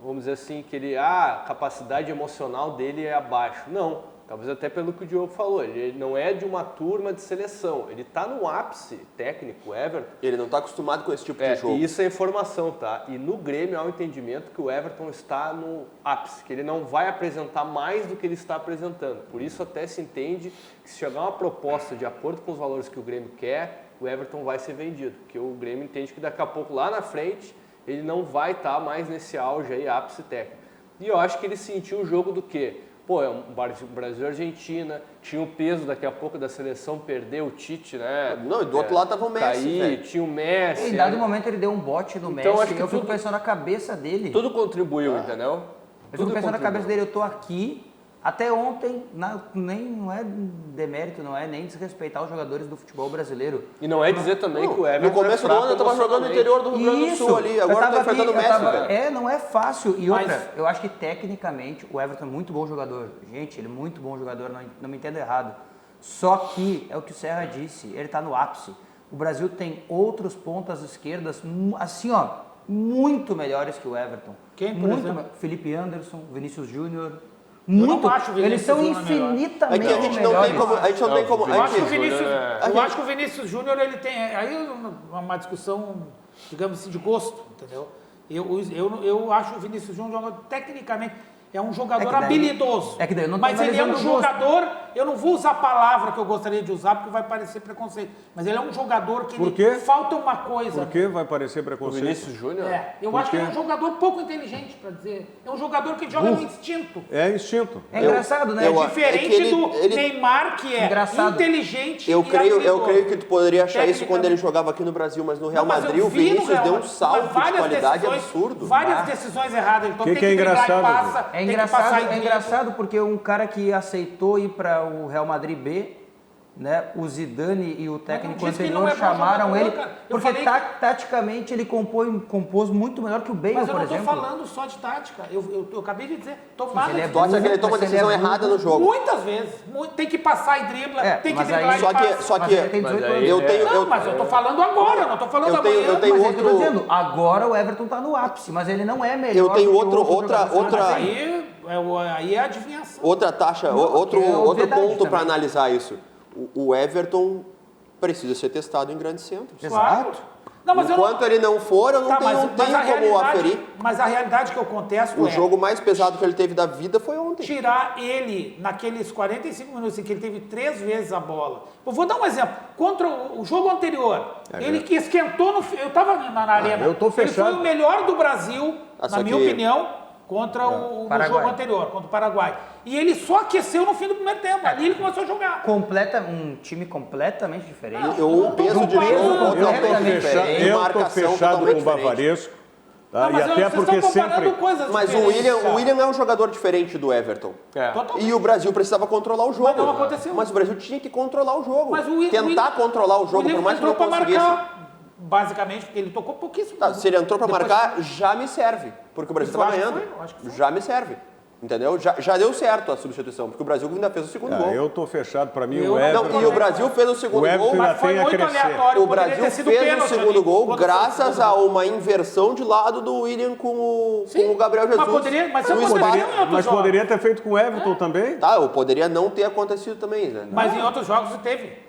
vamos dizer assim, que ele, a capacidade emocional dele é abaixo. Não, talvez até pelo que o Diogo falou, ele não é de uma turma de seleção, ele está no ápice técnico, o Everton. Ele não está acostumado com esse tipo de jogo. E isso é informação, tá? E no Grêmio há um entendimento que o Everton está no ápice, que ele não vai apresentar mais do que ele está apresentando. Por isso até se entende que se chegar uma proposta de acordo com os valores que o Grêmio quer, o Everton vai ser vendido. Porque o Grêmio entende que daqui a pouco, lá na frente, ele não vai estar mais nesse auge aí, ápice técnico. E eu acho que ele sentiu o jogo do quê? Pô, é um Brasil e Argentina, tinha o peso daqui a pouco da seleção perder o Tite, né? Não, e do outro lado tava o Messi, Cair, velho. tinha o Messi. Em dado momento ele deu um bote no Então, Messi, acho que eu fico tudo- pensando na cabeça dele. Tudo contribuiu, entendeu? Eu fico Tudo pensando na contribuiu. cabeça dele, eu tô aqui, até ontem, não é demérito, não é nem desrespeitar os jogadores do futebol brasileiro. E não é dizer também que o Everton No começo é do fraco ano eu tava jogando no interior do Rio Grande do Sul ali, agora tá enfrentando o Messi, velho. Não é fácil. E Mas- outra, eu acho que tecnicamente o Everton é muito bom jogador. Gente, ele é muito bom jogador, não me entenda errado. Só que, é o que o Serra disse, ele tá no ápice. O Brasil tem outros pontas esquerdas, assim ó, muito melhores que o Everton. Quem, por muito exemplo? Felipe Anderson, Vinícius Júnior. não Muito. acho o Vinícius Eles são Júnior melhor. É infinitamente que a gente não melhores. tem como. A gente não tem como. Eu acho que o Júnior Vinícius, é- eu acho que o Vinícius Júnior, ele tem... Aí uma discussão, digamos assim, de gosto, entendeu? Eu acho o Vinícius Júnior um jogador, tecnicamente, é um jogador É que daí- habilidoso. é que daí eu não tô mas ele é um analisando o gosto. jogador, eu não vou usar a palavra que eu gostaria de usar, porque vai parecer preconceito, mas ele é um jogador que Por ele- quê? falta uma coisa. Por que vai parecer O preconceito? Vinícius Júnior? Eu Por acho que ele é quê? um jogador pouco inteligente, para dizer. É um jogador que joga no instinto. É instinto. É engraçado, né? eu- Diferente é que ele- do ele- Eu que é Engraçado. inteligente Eu e creio habilidoso. que tu poderia achar isso Tecnicamente. quando ele jogava aqui no Brasil, mas no Real Não, mas eu Madrid o vi no Vinícius Real deu um Madrid, salto mas de várias qualidade decisões- absurdo. Várias decisões erradas. Então Que tem que é driblar e engraçado, passa, É tem que passar e engraçado porque um cara que aceitou ir para o Real Madrid B, né? O Zidane e o técnico disse que anterior não é bom chamaram jogador, ele cara. Eu porque falei taticamente ele compôs muito melhor que o Bale, Mas eu por não estou exemplo. falando só de tática. Eu acabei de dizer, tomada ele é de Tu acha que ele toma Mas ele decisão é errada burro. no jogo? muitas vezes. Tem que passar e dribla, tem que mas driblar aí- e Só que- passa. só Mas que- ele tem 18 Mas aí- anos. Eu tenho. Não, mas eu estou falando agora, não estou falando Eu tenho- amanhã. eu tenho Mas é que eu tô outro- dizendo, agora o Everton tá no ápice, mas ele não é melhor. Eu tenho que outra- jogadores. Aí é adivinhação. Outra taxa, Não, outro é obviedade ponto para também. analisar isso. O Everton precisa ser testado em grandes centros. Claro. Não, mas eu não- Enquanto ele não for, eu não Tá, tenho, mas a como realidade- aferir. Mas a realidade que eu contesto O é jogo mais pesado que ele teve da vida foi ontem. tirar ele naqueles 45 minutos em que ele teve 3 vezes a bola. Eu vou dar um exemplo. Contra o jogo anterior, ele que esquentou no... Eu estava na arena. eu tô Ele fechado. foi o melhor do Brasil, Ah, na só minha que- opinião, contra o Paraguai. jogo anterior, contra o Paraguai. E ele só aqueceu no fim do primeiro tempo. Ali ele começou a jogar. Um time completamente diferente. O peso de jogo completamente diferente. e Eu tô marcação fechado com totalmente o diferente. Bavaresco. Tá? Não, E mas até vocês porque estão comparando sempre... coisas Mas o diferentes, cara. William é um jogador diferente do Everton. É. Totalmente. E o Brasil precisava controlar o jogo. Mas não aconteceu. Mas o Brasil tinha que controlar o jogo. Mas o Tentar controlar o jogo, William por mais que não entrou pra conseguisse. marcar, basicamente, porque ele tocou pouquíssimo. Tá, se ele entrou pra Depois- marcar, já me serve. Porque o Brasil Eu tava acho que ganhando. foi, eu acho que foi. Já me serve. Entendeu? Já deu certo a substituição, porque o Brasil ainda fez o segundo gol. Eu tô fechado, para mim Eu o não- Everton... Não, e o Brasil fez o segundo O Everton gol. ainda Mas foi tem a muito crescer. aleatório. O poderia Brasil ter sido fez o pênalti segundo ali. gol Quando foi o graças segundo a gol. uma inversão de lado do William com o Gabriel Jesus. Mas No poderia espaço. em outros Mas jogos. poderia ter feito com o Everton também? Tá, eu poderia não ter acontecido também, né? Mas em outros jogos teve.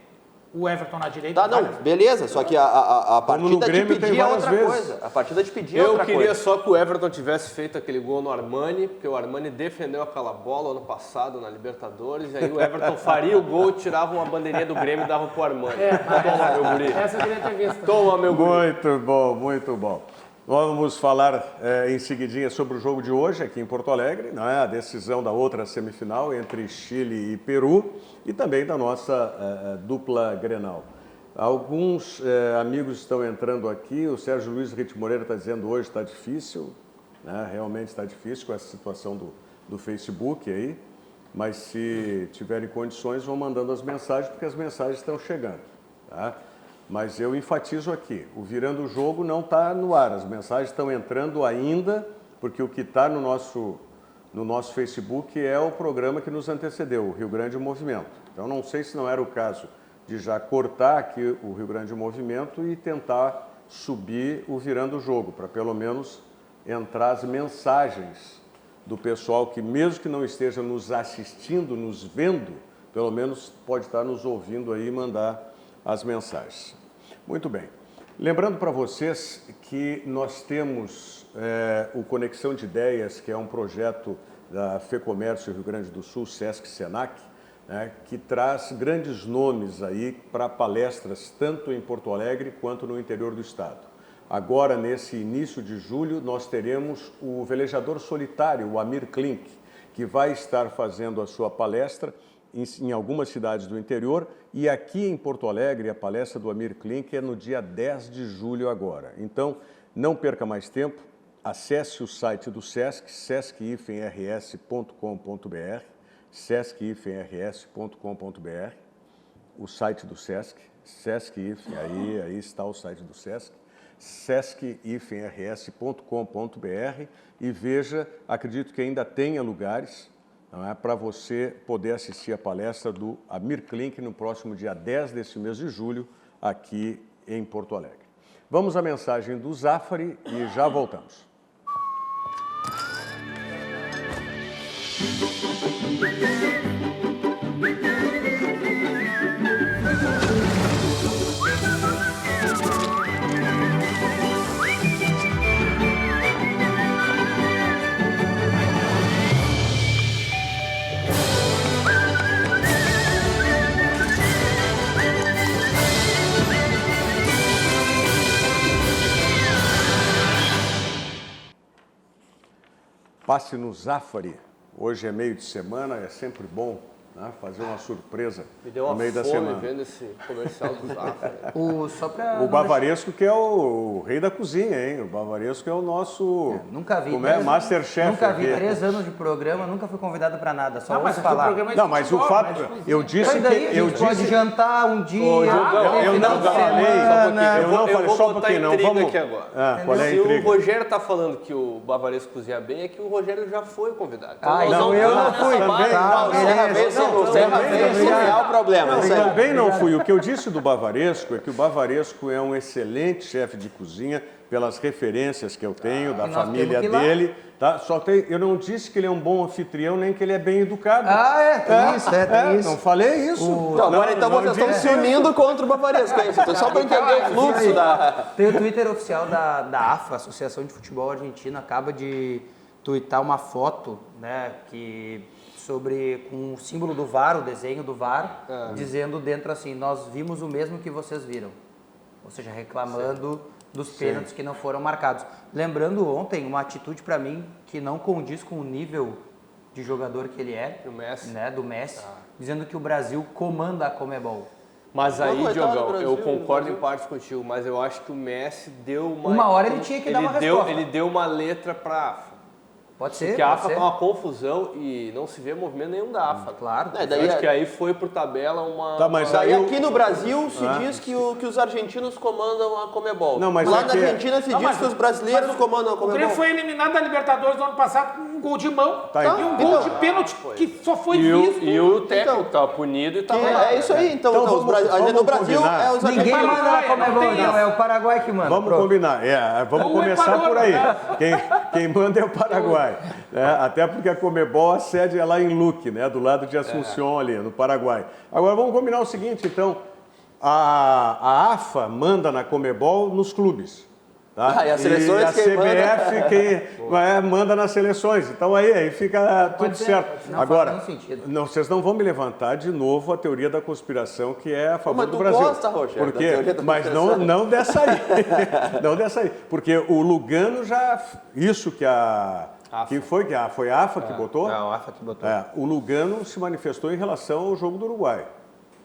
O Everton na direita. Tá, não, várias. beleza, só que a Como no partida te Grêmio tem pedia várias outra vezes. coisa. A partida te pedia Eu outra queria coisa. só que o Everton tivesse feito aquele gol no Armani, porque o Armani defendeu aquela bola ano passado na Libertadores, e aí o Everton faria o gol, tirava uma bandeirinha do Grêmio e dava pro Armani. Toma, meu guri. Essa eu queria ter visto. Toma, meu guri. Muito bom, muito bom. Vamos falar em seguidinha sobre o jogo de hoje aqui em Porto Alegre, né? A decisão da outra semifinal entre Chile e Peru e também da nossa dupla Grenal. Alguns amigos estão entrando aqui, o Sérgio Luiz Rite Moreira está dizendo hoje está difícil, né? Realmente está difícil com essa situação do Facebook aí, mas se tiverem condições vão mandando as mensagens, porque as mensagens estão chegando, tá? Mas eu enfatizo aqui, o Virando o Jogo não está no ar, as mensagens estão entrando ainda, porque o que está no nosso Facebook é o programa que nos antecedeu, o Rio Grande Movimento. Então não sei se não era o caso de já cortar aqui o Rio Grande Movimento e tentar subir o Virando o Jogo, para pelo menos entrar as mensagens do pessoal que, mesmo que não esteja nos assistindo, nos vendo, pelo menos pode estar nos ouvindo aí e mandar as mensagens. Muito bem. Lembrando para vocês que nós temos o Conexão de Ideias, que é um projeto da FEComércio Rio Grande do Sul, Sesc Senac, né, que traz grandes nomes aí para palestras tanto em Porto Alegre quanto no interior do estado. Agora, nesse início de julho, nós teremos o velejador solitário, o Amir Klink, que vai estar fazendo a sua palestra em algumas cidades do interior, e aqui em Porto Alegre a palestra do Amir Klink é no dia 10 de julho agora. Então, não perca mais tempo, acesse o site do Sesc, sesc-rs.com.br, sesc-rs.com.br, o site do Sesc, Sesc-IF, aí está o site do Sesc, sesc-rs.com.br e veja, acredito que ainda tenha lugares, não é, para você poder assistir a palestra do Amir Klink no próximo dia 10 desse mês de julho, aqui em Porto Alegre. Vamos à mensagem do Zafari e já voltamos. Passe no Zafari. Hoje é meio de semana, é sempre bom, né, fazer uma surpresa Me deu uma no meio da fome semana. vendo esse comercial do Zafra. Só pra O Bavaresco que é o rei da cozinha, hein? O Bavaresco é o nosso... Nunca vi. Como é? Masterchef. Nunca vi. aqui. 3 anos de programa, nunca fui convidado pra nada. Só Não, mas ouço aqui o falar. programa é de Não, mas o futebol, fato... não é de cozinha. Eu disse Mas daí, que... a Eu gente pode disse... jantar um dia, eu final não de falei, semana. eu não falei, só um botar pouquinho, não intriga vamos... aqui agora. Qual é a Se o intriga? Rogério está falando que o Bavaresco cozinha bem, é que o Rogério já foi convidado. Então, Ah, nós então eu não estamos fui. nessa base. Tá, O Serra beleza. vem, o Serra vem, esse é o problema. Isso aí. Também não fui. O que eu disse do Bavaresco é que o Bavaresco é um excelente chefe de cozinha, pelas referências que eu tenho da nós família temos que ir lá. dele. Tá? Só tem, eu não disse que ele é um bom anfitrião, nem que ele é bem educado. Tem isso. Não falei isso. Então, agora então não vocês estão disse se unindo contra o Bavaresco, é isso? Então, só para entender o fluxo da... Tem o Twitter oficial da AFA, Associação de Futebol Argentina, acaba de tuitar uma foto, né, com o símbolo do VAR, o desenho do VAR, dizendo dentro assim, nós vimos o mesmo que vocês viram. Ou seja, reclamando dos pênaltis que não foram marcados. Lembrando ontem, uma atitude para mim que não condiz com o nível de jogador que ele é, do Messi, dizendo que o Brasil comanda a Conmebol. Mas aí, coitado do Diogão, Brasil, eu concordo Brasil. em parte contigo, mas eu acho que o Messi deu uma... Uma hora ele tinha que dar uma resposta. Ele deu uma letra para a AFA. Pode ser, Porque a pode AFA ser. tá uma confusão e não se vê movimento nenhum da AFA. Claro. daí Acho que aí foi por tabela uma... Tá, mas Daí aí aqui no Brasil se diz que os argentinos comandam a Conmebol. Não, mas lá é na que- Argentina se diz que os brasileiros comandam a O Grêmio Conmebol. foi eliminado da Libertadores no ano passado com um gol de mão Tá, e um gol de pênalti que só foi visto. E o técnico estava punido e estava lá. É isso aí, então Então no Brasil combinar. é os Ninguém argentinos. manda na Comebol, não tem não. isso. É o Paraguai que manda. Vamos Pronto. combinar. Vamos Ou o começar Equador, por aí. né? Quem manda é o Paraguai. Né? Até porque a Comebol, a sede é lá em Luque, né? Do lado de Assunção ali, no Paraguai. Agora vamos combinar o seguinte, então. A AFA manda na Comebol nos clubes. Tá? E as seleções a quem CBF manda nas seleções. Então aí fica tudo ser, certo. não Agora, faz nenhum sentido. vocês não vão me levantar de novo a teoria da conspiração que é a favor Mas do tu Brasil. gosta, Rogério, da Porque, teoria da mas conspiração. não dessa aí. Não dessa aí. Porque o Lugano já... Isso que a... Quem foi? Foi a AFA que botou? Não, a AFA que botou. O Lugano se manifestou em relação ao jogo do Uruguai.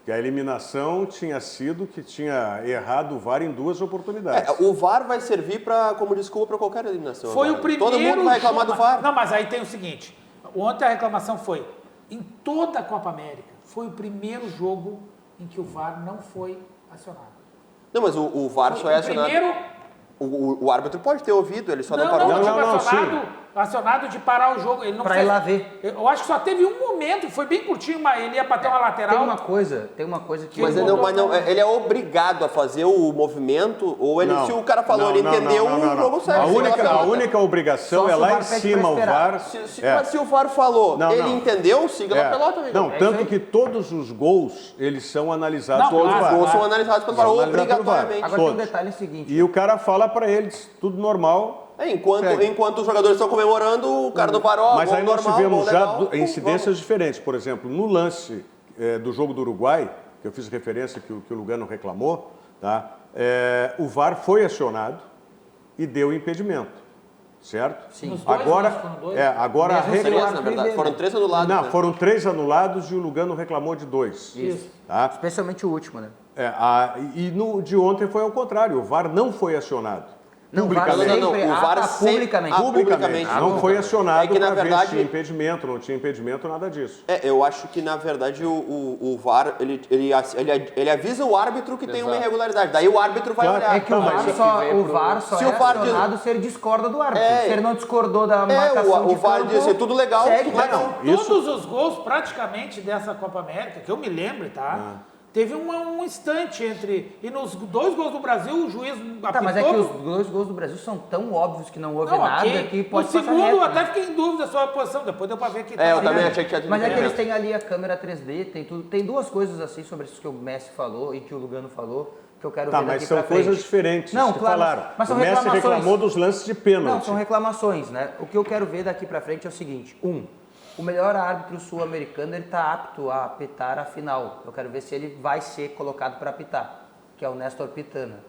Que a eliminação tinha sido que tinha errado o VAR em 2 oportunidades. O VAR vai servir como desculpa para qualquer eliminação. Foi agora. o primeiro Todo mundo vai reclamar do jogo- VAR. Não, mas aí tem o seguinte. Ontem a reclamação foi, em toda a Copa América, foi o primeiro jogo em que o VAR não foi acionado. Não, mas o VAR só é o acionado. primeiro... O árbitro pode ter ouvido, ele só não, Não, parou. não, Não, acionado de parar o jogo. Ele não Pra fez- ir lá ver. Eu acho que só teve um momento, foi bem curtinho, mas ele ia bater uma lateral. Tem uma coisa que... Mas, ele é obrigado a fazer o movimento, ou ele, Não. se o cara falou, Não, ele não, entendeu, não. o jogo segue. A sem única, aquela a pelota. única obrigação Só é se o lá VAR em pede cima pra o esperar. VAR. Mas se o VAR falou, Não, ele não. entendeu, siga a pelota, amigo. Não, isso tanto aí. que todos os gols, eles são analisados Não, pelo claro, Os VAR. gols são analisados pelo VAR, São analisados pelo VAR. obrigatoriamente. Agora tem um todos. detalhe seguinte. E o cara fala pra eles, tudo normal. Segue. Enquanto os jogadores estão comemorando, o cara do VAR, Mas gol aí nós normal, tivemos gol já legal, incidências vamos. diferentes. Por exemplo, no lance do jogo do Uruguai, que eu fiz referência que o Lugano reclamou, tá? O VAR foi acionado e deu impedimento, certo? Sim. Nos dois, Agora, né? Foram dois. agora a Mesmo sem regra... o Três, na verdade. Não, Foram 3 anulados. Não, né? foram 3 anulados e o Lugano reclamou de 2. Isso. Tá? Especialmente o último, né? No de ontem foi ao contrário, o VAR não foi acionado. Não, o VAR Publicamente. sempre o VAR ata sempre- publicamente. Publicamente, não foi acionado É que, na para ver verdade- se tinha impedimento, não tinha impedimento, nada disso. Eu acho que, na verdade, o VAR, ele avisa o árbitro que tem uma irregularidade. Daí o árbitro vai Claro, olhar. É que o Não, mas VAR isso só Se é o VAR diz- acionado se ele discorda do árbitro. É. Se ele não discordou da marcação o de VAR campo, disse, tudo legal, segue, tudo legal. Todos os gols praticamente dessa Copa América, que eu me lembro, tá? Teve um instante entre... E nos 2 gols do Brasil, o juiz apitou... Tá, mas é que os 2 gols do Brasil são tão óbvios que não houve Não, nada ok. que pode O passar segundo, reto, até né? fiquei em dúvida sobre a posição. Depois deu pra ver que... Eu tava também ali. achei que tinha tido Mas é que eles impedimento. têm ali a câmera 3D, tem tudo. Tem 2 coisas assim sobre isso que o Messi falou e que o Lugano falou, que eu quero Tá, ver daqui mas são pra frente. coisas diferentes Não, que claro, falaram. mas são O Messi reclamações. reclamou dos lances de pênalti. Não, são reclamações, né? O que eu quero ver daqui pra frente é o seguinte. O melhor árbitro sul-americano, ele tá apto a apitar a final. Eu quero ver se ele vai ser colocado para apitar, que é o Néstor Pitana,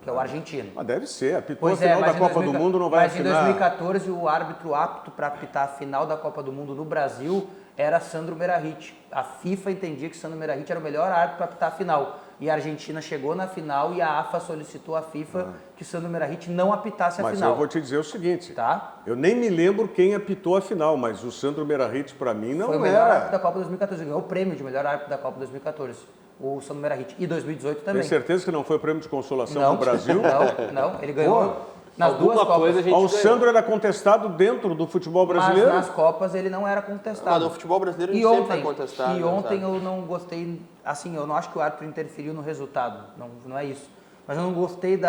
que é o argentino. Mas deve ser, apitou a Pois final é, da mas em Copa 2000 do Mundo, não vai Mas em afinar. 2014, o árbitro apto para apitar a final da Copa do Mundo no Brasil era Sandro Meirahit. A FIFA entendia que Sandro Meirahit era o melhor árbitro para apitar a final. E a Argentina chegou na final e a AFA solicitou à FIFA que Sandro Meirahit não apitasse a Mas final. eu vou te dizer o seguinte, Tá? eu nem me lembro quem apitou a final, mas o Sandro Meirahit, para mim, não Foi o melhor árbitro da era. Copa 2014. Ganhou o prêmio de melhor árbitro da Copa 2014. O Sandro Meirahit. E 2018 Tem também. certeza que não foi prêmio de consolação Não, pro Brasil? Não. Ele ganhou nas alguma 2 Copas. coisa a gente O ganhou. Sandro era contestado dentro do futebol brasileiro? Mas nas Copas ele não era contestado. Mas no futebol brasileiro E sempre ontem, vai contestar. e né, ontem sabe? eu não gostei, assim, eu não acho que o árbitro interferiu no resultado, não é isso. Mas eu não gostei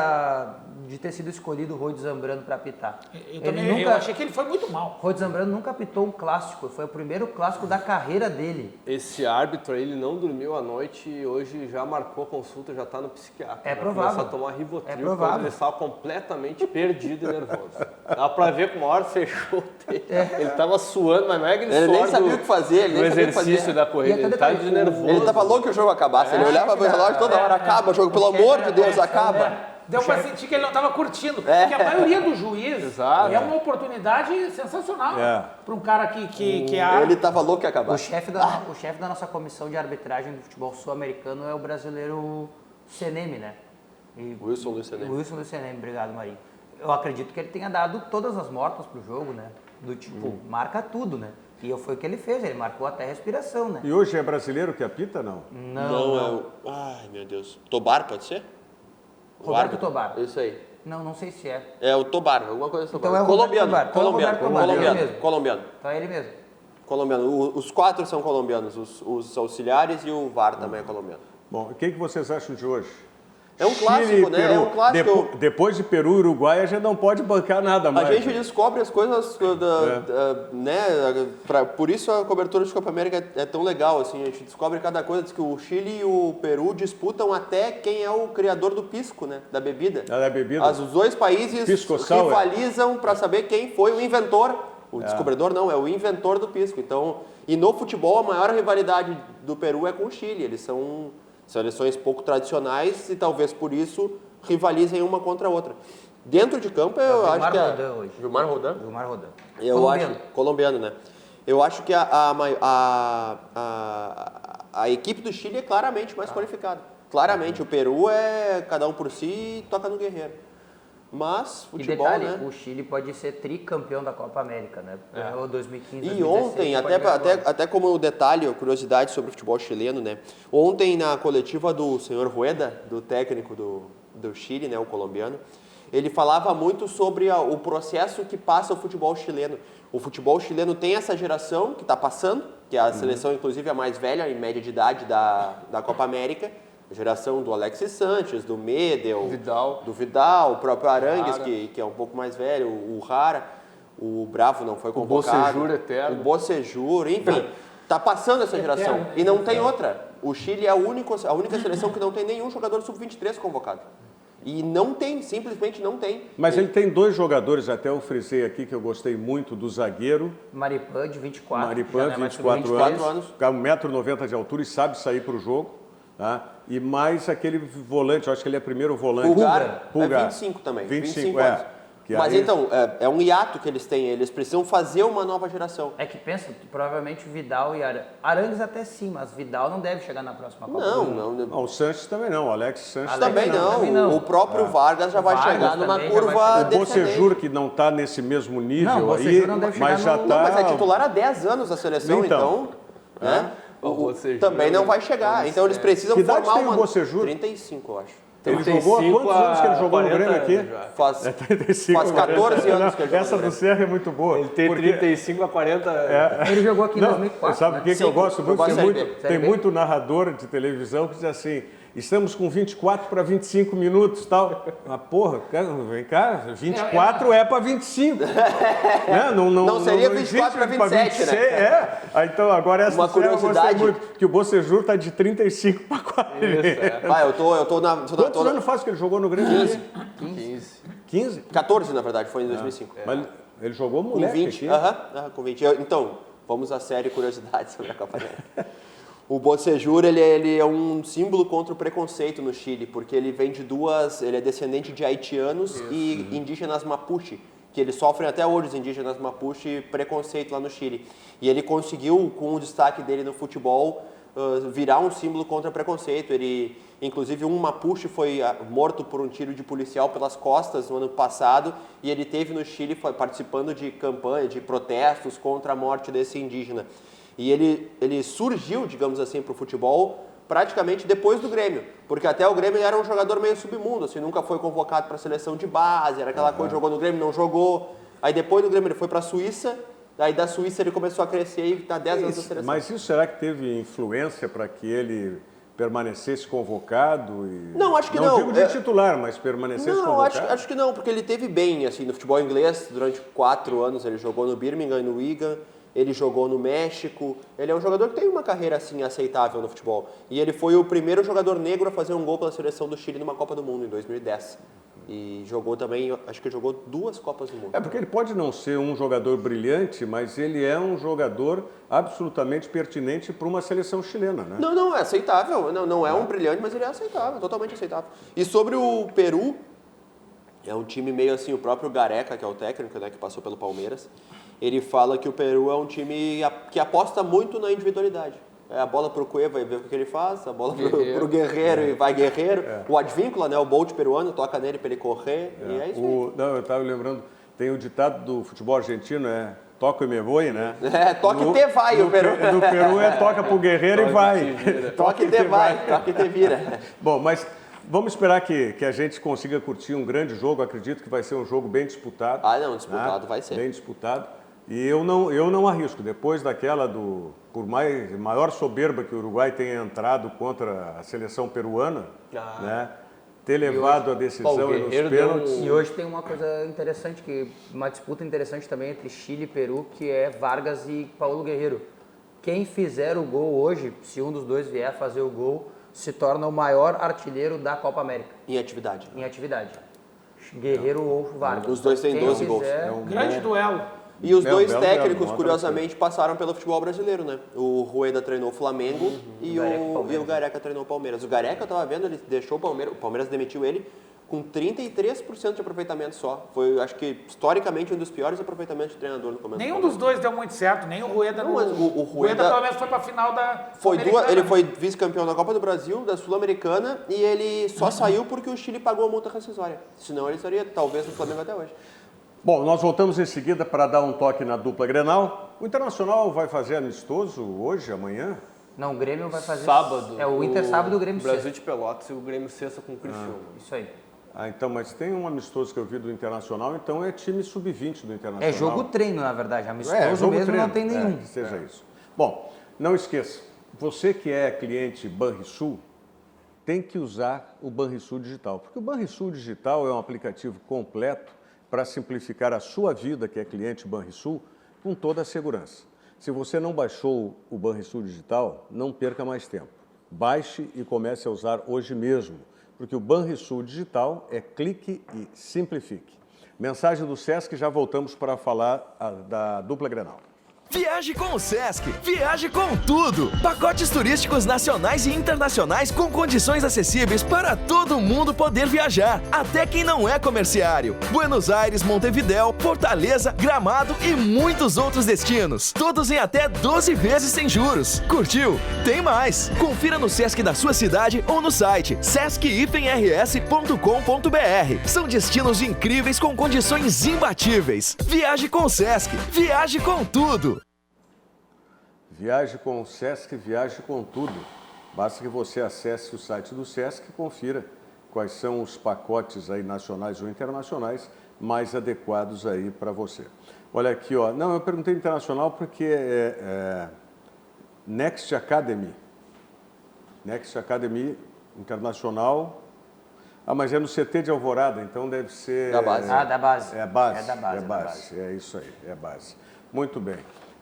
de ter sido escolhido o Rodi Zambrano para apitar. Eu achei que ele foi muito mal. Rodi Zambrano nunca apitou um clássico, foi o primeiro clássico da carreira dele. Esse árbitro aí, ele não dormiu à noite e hoje já marcou a consulta, já está no psiquiatra. É Vai provável. começar a tomar Rivotril, É provável. quando ele estava completamente perdido e nervoso. Dá pra ver que uma hora fechou o tempo. Ele estava suando, mas não é aquele Ele nem suor sabia do- o que fazer, ele do nem sabia o que exercício fazer. da corrida, E até ele tá detalhe, de nervoso. Ele tava louco que o jogo acabasse. Ele olhava pro relógio toda hora, acaba o jogo, pelo amor de Deus, acaba. Deu pra sentir que ele não estava curtindo. Porque a maioria do juiz Exato. é uma oportunidade sensacional para um cara que é Ele árbitro. tava louco que ia acabar. O chefe da nossa comissão de arbitragem do futebol sul-americano é o brasileiro Seneme, né? E Wilson Luiz Seneme. Wilson Luiz Seneme, obrigado, Marinho. Eu acredito que ele tenha dado todas as mortas pro jogo, né? Do tipo, marca tudo, né? E foi o que ele fez, ele marcou até a respiração, né? E hoje é brasileiro que apita, não? Não, é o... Ai, meu Deus. Tobar, pode ser? O Roberto árbitro? Tobar. Isso aí. Não sei se é. É o Tobar, alguma coisa sobre Então é o colombiano, Roberto Tobar. colombiano, Então é o Roberto Tobar, colombiano, ele mesmo. colombiano, Então é ele mesmo. colombiano. Os 4 são colombianos, os auxiliares e o VAR também é colombiano. Bom, o que vocês acham de hoje? É um clássico, né? Peru. É um clássico. Depois de Peru e Uruguai, a gente não pode bancar nada A mais. gente descobre as coisas, né? Por isso a cobertura de Copa América é tão legal, assim. A gente descobre cada coisa. Diz que o Chile e o Peru disputam até quem é o criador do pisco, né? Da bebida. Da bebida. Os dois países Pisco sour. rivalizam para saber quem foi o inventor. O descobridor não, é o inventor do pisco. Então, e no futebol, a maior rivalidade do Peru é com o Chile. Eles são seleções pouco tradicionais e talvez por isso rivalizem uma contra a outra. Dentro de campo, eu acho que Rodan hoje. Gilmar Rodan? Gilmar Rodan. Eu Colombiano. acho colombiano, né? Eu acho que a equipe do Chile é claramente mais qualificada. Claramente, o Peru é cada um por si e toca no guerreiro. Mas E futebol, detalhe, né? o Chile pode ser tricampeão da Copa América, né? Ganhou 2015, E 2016, ontem, pode ganhar agora. até como detalhe, curiosidade sobre o futebol chileno, né? Ontem, na coletiva do senhor Rueda, do técnico do Chile, né, o colombiano, ele falava muito sobre o processo que passa o futebol chileno. O futebol chileno tem essa geração que está passando, que é a seleção, inclusive, a mais velha, em média de idade da Copa América, a geração do Alexis Sánchez, do Medel, do Vidal, o próprio Arangues, que é um pouco mais velho, o Jara, o Bravo não foi convocado. O Bocejur eterno. O Bocejur, enfim, tá passando essa geração. E não tem outra. O Chile é a única seleção que não tem nenhum jogador sub-23 convocado. E não tem, simplesmente não tem. Mas ele tem 2 jogadores, até eu frisei aqui, que eu gostei muito do zagueiro. Maripan, de 24. Maripan, já não é mais 24 anos. anos. 1,90 m de altura e sabe sair para o jogo. Tá? E mais aquele volante, eu acho que ele é primeiro volante. Pulgar. Pulgar. É 25 também. 25 anos. Que Mas aí- então, é um hiato que eles têm. Eles precisam fazer uma nova geração. É que pensa, provavelmente Vidal e Arangues até sim, mas Vidal não deve chegar na próxima Copa do Mundo. Não. O Sanches também não, o Alex Sanches Também não. O próprio Vargas já vai Vargas chegar numa também já vai curva chegar. O descendente. Bocejur, que não está nesse mesmo nível Não, o aí, Bocejur não deve mas chegar já no- está... Não, mas é titular há 10 anos da seleção, Então. né? O Bocejur Também não vai chegar. Então eles precisam Que idade formar tem o uma... Bocejur? 35, eu acho. Ele jogou há quantos anos que ele jogou no 40 Grêmio aqui? anos já. Faz 35, Faz 14 anos que ele joga Essa no do Grêmio. Serra é muito boa. Ele tem porque- 35 a 40 anos. Ele jogou aqui em Não, 2004, sabe né? o que eu Cinco. gosto muito? Eu gosto Tem da muito, Série B. tem Série B. muito narrador de televisão que diz assim, estamos com 24 para 25 minutos e tal. Mas porra, vem cá, 24 é para 25. Né? Não seria 24 existe para 27, né? É. Então agora essa Uma do Serra eu gostei curiosidade. muito, que o Bocejur está de 35 para 40. Eu tô na... Quantos anos faz que ele jogou no Grêmio? 15. 15. 15? 14, na verdade, foi em 2005. Mas ele jogou Com moleque 20. aqui. Com 20. Então, vamos à série Curiosidades sobre a Copa América. O Bocejur, ele é um símbolo contra o preconceito no Chile, porque ele vem de ele é descendente de haitianos e indígenas Mapuche, que eles sofrem até hoje, os indígenas Mapuche, preconceito lá no Chile. E ele conseguiu, com o destaque dele no futebol, virar um símbolo contra preconceito. Ele, inclusive, um Mapuche foi morto por um tiro de policial pelas costas no ano passado, e ele teve no Chile participando de campanha, de protestos contra a morte desse indígena. E ele surgiu, digamos assim, para o futebol praticamente depois do Grêmio, porque até o Grêmio ele era um jogador meio submundo, assim, nunca foi convocado para a seleção de base, era aquela coisa, jogou no Grêmio, não jogou. Aí depois do Grêmio ele foi para a Suíça, aí da Suíça ele começou a crescer e está 10 anos na seleção. Mas isso será que teve influência para que ele permanecesse convocado? Não, acho que não. Não digo de titular, mas permanecesse Não, convocado? acho que não, porque ele teve bem, assim, no futebol inglês, durante 4 anos ele jogou no Birmingham e no Wigan, ele jogou no México, ele é um jogador que tem uma carreira, assim, aceitável no futebol. E ele foi o primeiro jogador negro a fazer um gol pela seleção do Chile numa Copa do Mundo, em 2010. E jogou também, acho que jogou 2 Copas do Mundo. É porque ele pode não ser um jogador brilhante, mas ele é um jogador absolutamente pertinente para uma seleção chilena, né? Não, é aceitável. Não é um brilhante, mas ele é aceitável, totalmente aceitável. E sobre o Peru, é um time meio assim, o próprio Gareca, que é o técnico, né, que passou pelo Palmeiras, ele fala que o Peru é um time que aposta muito na individualidade. É a bola pro Cueva e vê o que ele faz, a bola pro Guerreiro e vai Guerreiro. O Advíncula, né, o Bolt peruano, toca nele para ele correr e é isso aí. Não, eu estava lembrando, tem o ditado do futebol argentino, toca e me voe, né? Toque e te vai o Peru. No Peru toca pro Guerreiro e vai. Toque e te vai, toque e te vira. Bom, mas Vamos esperar que a gente consiga curtir um grande jogo. Acredito que vai ser um jogo bem disputado. Ah, não, disputado vai ser. Bem disputado. E eu não arrisco. Depois daquela por maior soberba que o Uruguai tenha entrado contra a seleção peruana, né? Ter levado a decisão e nos pênaltis. E hoje tem uma coisa interessante, uma disputa interessante também entre Chile e Peru, que é Vargas e Paulo Guerreiro. Quem fizer o gol hoje, se um dos dois vier fazer o gol, se torna o maior artilheiro da Copa América. Em atividade. Em atividade. Guerreiro ou Vargas. Os dois têm 12 gols. Grande duelo. E os dois belo técnicos, duelo, curiosamente, passaram pelo futebol brasileiro, né? O Rueda treinou o Flamengo e o Gareca treinou o Palmeiras. O Gareca, eu tava vendo, ele deixou o Palmeiras demitiu ele com 33% de aproveitamento só. Foi, acho que, historicamente, um dos piores aproveitamentos de treinador no começo. Nenhum dos dois deu muito certo, nem o Rueda. Não, mas o Rueda pelo menos foi pra final da Ele foi vice-campeão da Copa do Brasil, da Sul-Americana, e ele só saiu porque o Chile pagou a multa rescisória. Senão ele estaria, talvez, no Flamengo até hoje. Bom, nós voltamos em seguida para dar um toque na dupla Grenal. O Internacional vai fazer amistoso hoje, amanhã? Não, o Grêmio vai fazer... Sábado. É o Inter sábado e o Grêmio Brasil sexta. de Pelotas e o Grêmio sexta com o Criciúma. Isso aí. Então, mas tem um amistoso que eu vi do Internacional, então é time sub-20 do Internacional. É jogo treino, na verdade. Amistoso jogo mesmo treino. não tem nenhum. Que seja isso. Bom, não esqueça, você que é cliente Banrisul, tem que usar o Banrisul Digital, porque o Banrisul Digital é um aplicativo completo para simplificar a sua vida, que é cliente Banrisul, com toda a segurança. Se você não baixou o Banrisul Digital, não perca mais tempo. Baixe e comece a usar hoje mesmo, porque o Banrisul Digital é clique e simplifique. Mensagem do Sesc, já voltamos para falar da dupla Grenal. Viaje com o Sesc, viaje com tudo! Pacotes turísticos nacionais e internacionais com condições acessíveis para todo mundo poder viajar, até quem não é comerciário. Buenos Aires, Montevidéu, Fortaleza, Gramado e muitos outros destinos. Todos em até 12 vezes sem juros. Curtiu? Tem mais! Confira no Sesc da sua cidade ou no site sesc-rs.com.br. São destinos incríveis com condições imbatíveis. Viaje com o Sesc, viaje com tudo! Viaje com o Sesc, viaje com tudo. Basta que você acesse o site do Sesc e confira quais são os pacotes aí nacionais ou internacionais mais adequados aí para você. Olha aqui, ó. Não, eu perguntei internacional porque Next Academy. Next Academy Internacional. Ah, mas é no CT de Alvorada, então deve ser... Da base. Da base. É a base. É da base. É base. É isso aí, é a base. Muito bem.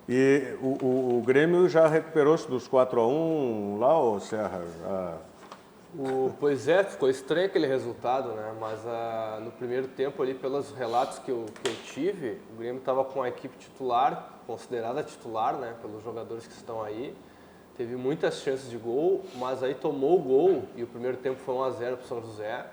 E o Grêmio já recuperou-se dos 4-1 lá, ô Serra? Pois é, ficou estranho aquele resultado, né? Mas no primeiro tempo ali, pelos relatos que eu tive, o Grêmio estava com a equipe titular, considerada titular, né? Pelos jogadores que estão aí. Teve muitas chances de gol, mas aí tomou o gol e o primeiro tempo foi 1-0 para o São José.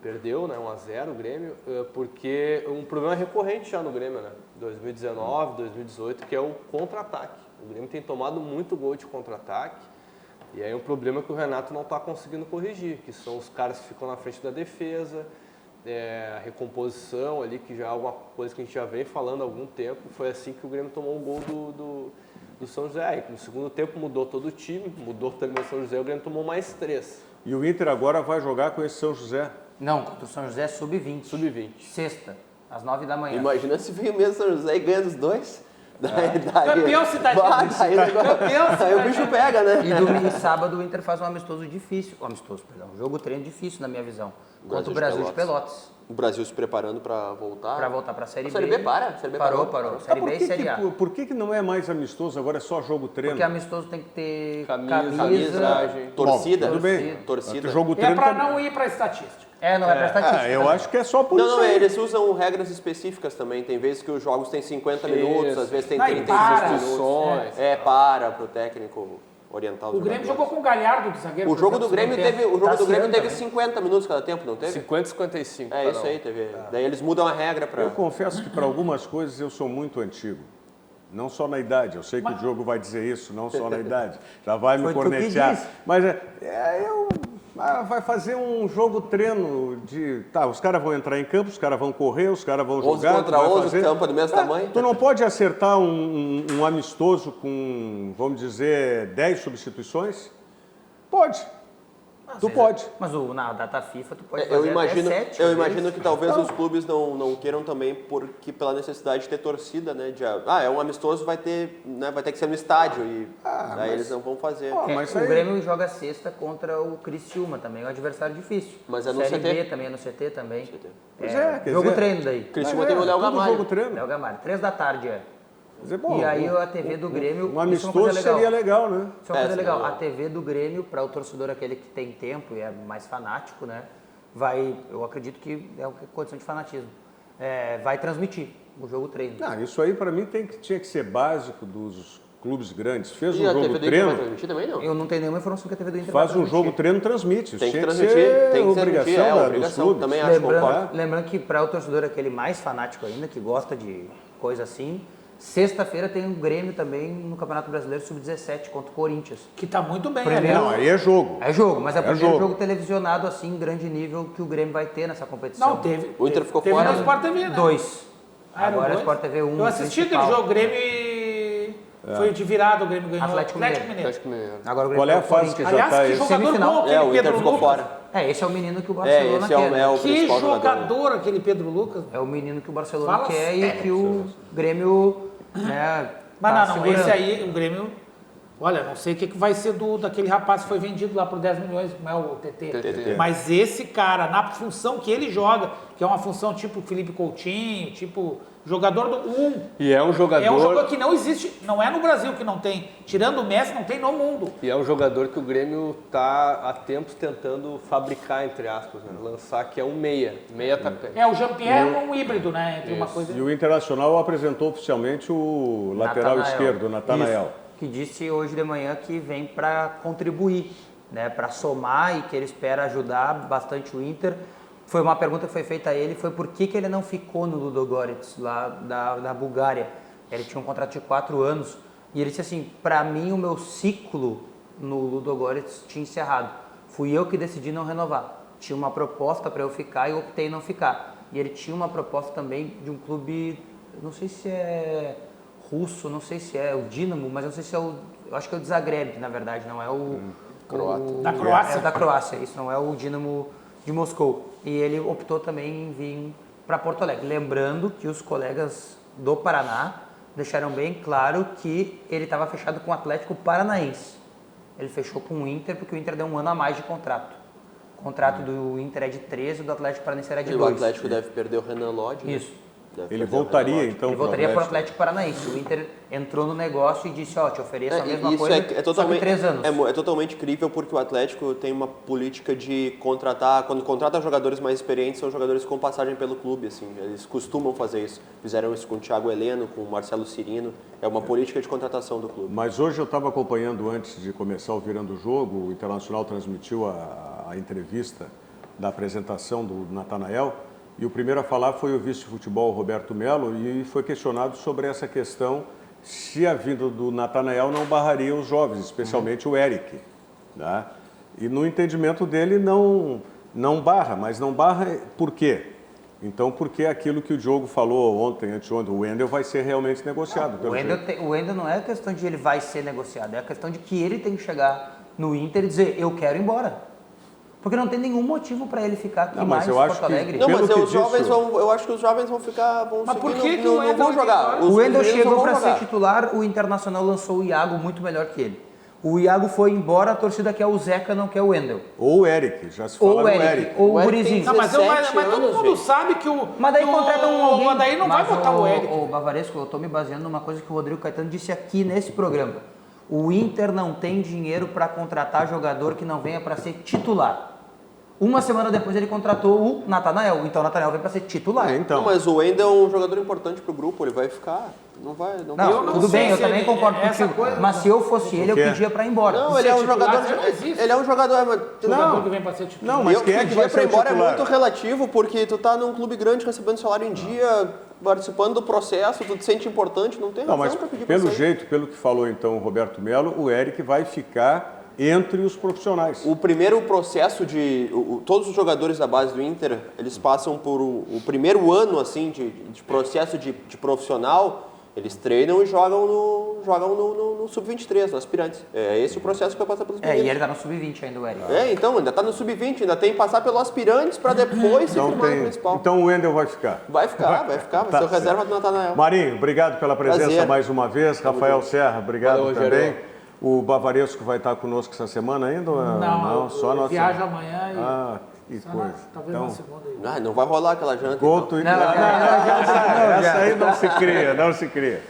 Perdeu, né? 1-0 o Grêmio, porque um problema recorrente já no Grêmio, né? 2019, 2018, que é o contra-ataque. O Grêmio tem tomado muito gol de contra-ataque. E aí é um problema que o Renato não está conseguindo corrigir, que são os caras que ficam na frente da defesa, a recomposição ali, que já é alguma coisa que a gente já vem falando há algum tempo. Foi assim que o Grêmio tomou o gol do São José. Aí, no segundo tempo mudou todo o time, mudou também o São José, o Grêmio tomou mais 3. E o Inter agora vai jogar com esse São José? Não, contra o São José sub-20. Sub-20. Sexta, às 9 da manhã. Imagina se vem o mesmo São José e ganha dos dois. Campeão cidadino. Aí o bicho pega, né? E domingo e sábado o Inter faz um amistoso difícil. Um jogo treino difícil, na minha visão. Contra o Brasil de Pelotas. O Brasil se preparando para voltar. Para voltar para a Série B. A Série B para? A Série B parou. Série Por B que e Série A. por que não é mais amistoso, agora é só jogo treino? Porque amistoso tem que ter camisa, torcida. Tudo bem. Torcida. Jogo treino para também. não ir para a estatística. não é para estatística. Eu também. acho que é só por isso Não, aí. eles usam regras específicas também. Tem vezes que os jogos têm 50 minutos, às vezes tem Não, e 36 para. minutos. Para o técnico orientar os O Grêmio jogadores. jogou com o Galhardo de zagueiro. O jogo por do exemplo, Grêmio segundo tempo. teve 50 minutos cada tempo, não teve? 50 e 55. É isso aí, teve. Daí eles mudam a regra para. Eu confesso que para algumas coisas eu sou muito antigo. Não só na idade, eu sei que o Diogo vai dizer isso, não só na idade. Já vai me Foi tu que cornetear. disse. Mas vai fazer um jogo treino de... Tá, os caras vão entrar em campo, os caras vão correr, os caras vão 11 jogar. contra tu vai 11, fazer... campo do mesmo tamanho. Tu não pode acertar um amistoso com, vamos dizer, 10 substituições? Pode. Tu pode. Mas na data FIFA tu pode Eu fazer imagino, até 7. eu imagino que talvez os clubes não queiram também, porque pela necessidade de ter torcida, né? É um amistoso, vai ter que ser no estádio e daí eles não vão fazer. Mas o aí- Grêmio joga sexta contra o Criciúma, também é um adversário difícil. Mas é no Série CT. B também é no CT também. Pois é, quer jogo dizer- treino daí. Criciúma tem o Léo tudo Gamalho. jogo treino. Léo Gamalho, 3 da tarde é. Quer dizer, bom, E aí a TV do Grêmio... Um isso é uma amistoso coisa seria legal, né? Isso é uma coisa seria legal. legal. A TV do Grêmio, para o torcedor aquele que tem tempo e é mais fanático, né? Eu acredito que é uma condição de fanatismo. Vai transmitir o jogo treino. Não, isso aí para mim tinha que ser básico dos clubes grandes. Fez E um a jogo TV do Inter vai treino, transmitir também, não? Eu não tenho nenhuma informação que a TV do Inter faz vai um transmitir. jogo treino, transmite. Isso Tem que tinha transmitir, ser tem que obrigação transmitir, dos obrigação. clubes. Também acho, concordo. Lembrando que para o torcedor aquele mais fanático ainda, que gosta de coisa assim, sexta-feira tem um Grêmio também no Campeonato Brasileiro Sub-17 contra o Corinthians. Que tá muito bem, Primeiro- Não, aí é jogo. É jogo, mas é o primeiro jogo. jogo televisionado assim, em grande nível que o Grêmio vai ter nessa competição. Não, teve. O Inter ficou teve fora, no né? Sport TV, né? 2. Ah, eram Agora é dois? Sport TV 1. Eu assisti aquele principal. jogo, Grêmio e... Foi de virada, o Grêmio ganhou. Atlético Mineiro. Acho que me... Agora o Grêmio Qual é a pega o fase que Corinthians. já Aliás, tá que aí? jogador Semifinal. bom aquele o Inter Pedro ficou Lucas. fora. Esse é o menino que o Barcelona esse quer. é o Que principal jogador. jogador aquele Pedro Lucas. É o menino que o Barcelona Fala quer e sério. que o Grêmio, né, Mas tá não, segurando. esse aí, o Grêmio... Olha, não sei o que vai ser daquele rapaz que foi vendido lá por 10 milhões, como é o TT. TT. Mas esse cara, na função que ele joga, que é uma função tipo Felipe Coutinho, tipo jogador do 1. E é um jogador... É um jogador que não existe, não é no Brasil que não tem. Tirando o Messi, não tem no mundo. E é um jogador que o Grêmio está há tempos tentando fabricar, entre aspas, né? Lançar, que é um meia atacante. É, o Jean-Pierre é um híbrido, né? Entre uma coisa... E o Internacional apresentou oficialmente o lateral Natanael. esquerdo, Natanael. Isso, que disse hoje de manhã que vem para contribuir, né, para somar e que ele espera ajudar bastante o Inter. Foi uma pergunta que foi feita a ele, foi por que ele não ficou no Ludogorets, lá da Bulgária. Ele tinha um contrato de 4 anos e ele disse assim, para mim o meu ciclo no Ludogorets tinha encerrado. Fui eu que decidi não renovar. Tinha uma proposta para eu ficar e eu optei em não ficar. E ele tinha uma proposta também de um clube, não sei se é russo, não sei se é o Dinamo, mas não sei se é eu acho que é o Zagreb, na verdade, não é o... Da Croácia. É da Croácia, isso não é o Dinamo de Moscou. E ele optou também em vir para Porto Alegre. Lembrando que os colegas do Paraná deixaram bem claro que ele estava fechado com o Atlético Paranaense. Ele fechou com o Inter porque o Inter deu um ano a mais de contrato. O contrato do Inter é de 13, do Atlético Paranaense era de E o 2. Atlético deve perder o Renan Lodge, né? Isso. Deve Ele perder o voltaria, Renan Lodge. então, Ele pro voltaria para o Atlético. Atlético Paranaense. O Inter entrou no negócio e disse, ó, te ofereço a mesma Isso coisa, é só que 3 anos. É totalmente crível porque o Atlético tem uma política de contratar, quando contrata jogadores mais experientes, são jogadores com passagem pelo clube, assim, eles costumam fazer isso. Fizeram isso com o Thiago Heleno, com o Marcelo Cirino, é uma política de contratação do clube. Mas hoje eu estava acompanhando, antes de começar o Virando o Jogo, o Internacional transmitiu a entrevista da apresentação do Natanael, e o primeiro a falar foi o vice-futebol Roberto Melo, e foi questionado sobre essa questão se a vinda do Natanael não barraria os jovens, especialmente o Eric. Né? E no entendimento dele não barra, mas não barra por quê? Então, porque aquilo que o Diogo falou ontem, anteontem, o Wendel vai ser realmente negociado. pelo jeito. O Wendel não é a questão de ele vai ser negociado, é a questão de que ele tem que chegar no Inter e dizer, eu quero ir embora. Porque não tem nenhum motivo para ele ficar aqui Não, mas mais eu em acho Porto que- Alegre. Não, mas Pelo que os jovens disse, eu acho que os jovens vão ficar, vão Mas por seguir, que não, o não Wendel vão jogar. vai O Wendel meninos chegou não vão para ser jogar. titular, o Internacional lançou o Iago muito melhor que ele. O Iago foi embora, a torcida quer o Zeca, não quer o Wendel. Ou o Eric, já se fala Ou o no Eric, Eric. ou o O Eric Gurizinho. tem Não, mas, 17 mas todo anos, mundo velho. sabe que o... Mas daí que contrata um alguém. Mas daí não vai Mas botar o Eric. O Bavaresco, eu estou me baseando numa coisa que o Rodrigo Caetano disse aqui nesse programa. O Inter não tem dinheiro para contratar jogador que não venha para ser titular. Uma semana depois ele contratou o Natanael. Então o Natanael vem para ser titular. Então, Não, mas o Wendel é um jogador importante pro grupo, ele vai ficar, não vai... Não, não tudo sei bem, eu se também ele- concordo essa contigo. coisa- Mas se eu fosse ele, eu quê? pedia para ir embora. Não, ele é um titular, jogador... não existe. Ele é um jogador... Jogador que vem para ser titular. Não, mas eu quem é que pedir vai pra ir ser o embora é titular? muito relativo, porque tu tá num clube grande recebendo salário em dia, participando do processo, tu te sente importante, não tem Não, razão mas pra pedir pra pelo sair. jeito, pelo que falou então o Roberto Melo, o Eric vai ficar entre os profissionais. O primeiro processo de... todos os jogadores da base do Inter, eles passam por o primeiro ano, assim, de processo de profissional, Eles treinam e jogam no Sub-23, no Aspirantes. É esse o processo que vai passar pelos meninos. E ele tá no Sub-20 ainda, o Eric. Então, ainda tá no Sub-20, ainda tem que passar pelo Aspirantes para depois se firmar no principal. Então o Wendel vai ficar. Vai ser o reserva do Natanael. Marinho, obrigado pela presença Prazer. mais uma vez. Rafael Serra, obrigado Valeu, também. Rogério. O Bavaresco vai estar conosco essa semana ainda? Não, só a nossa. viaja amanhã e Ah, que só coisa. talvez na segunda. Aí. Não vai rolar aquela janta. Couto Então. essa aí não se cria, não se cria.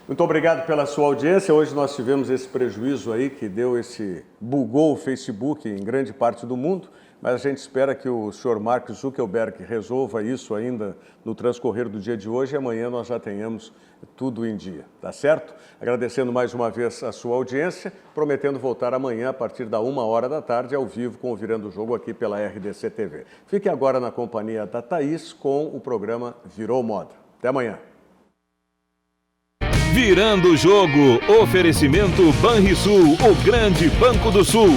Muito obrigado pela sua audiência. Hoje nós tivemos esse prejuízo aí que bugou o Facebook em grande parte do mundo, mas a gente espera que o senhor Mark Zuckerberg resolva isso ainda no transcorrer do dia de hoje e amanhã nós já tenhamos tudo em dia, tá certo? Agradecendo mais uma vez a sua audiência, prometendo voltar amanhã a partir da 13h ao vivo com o Virando o Jogo aqui pela RDC TV. Fique agora na companhia da Thaís com o programa Virou Moda. Até amanhã. Virando o Jogo, oferecimento Banrisul, o grande Banco do Sul.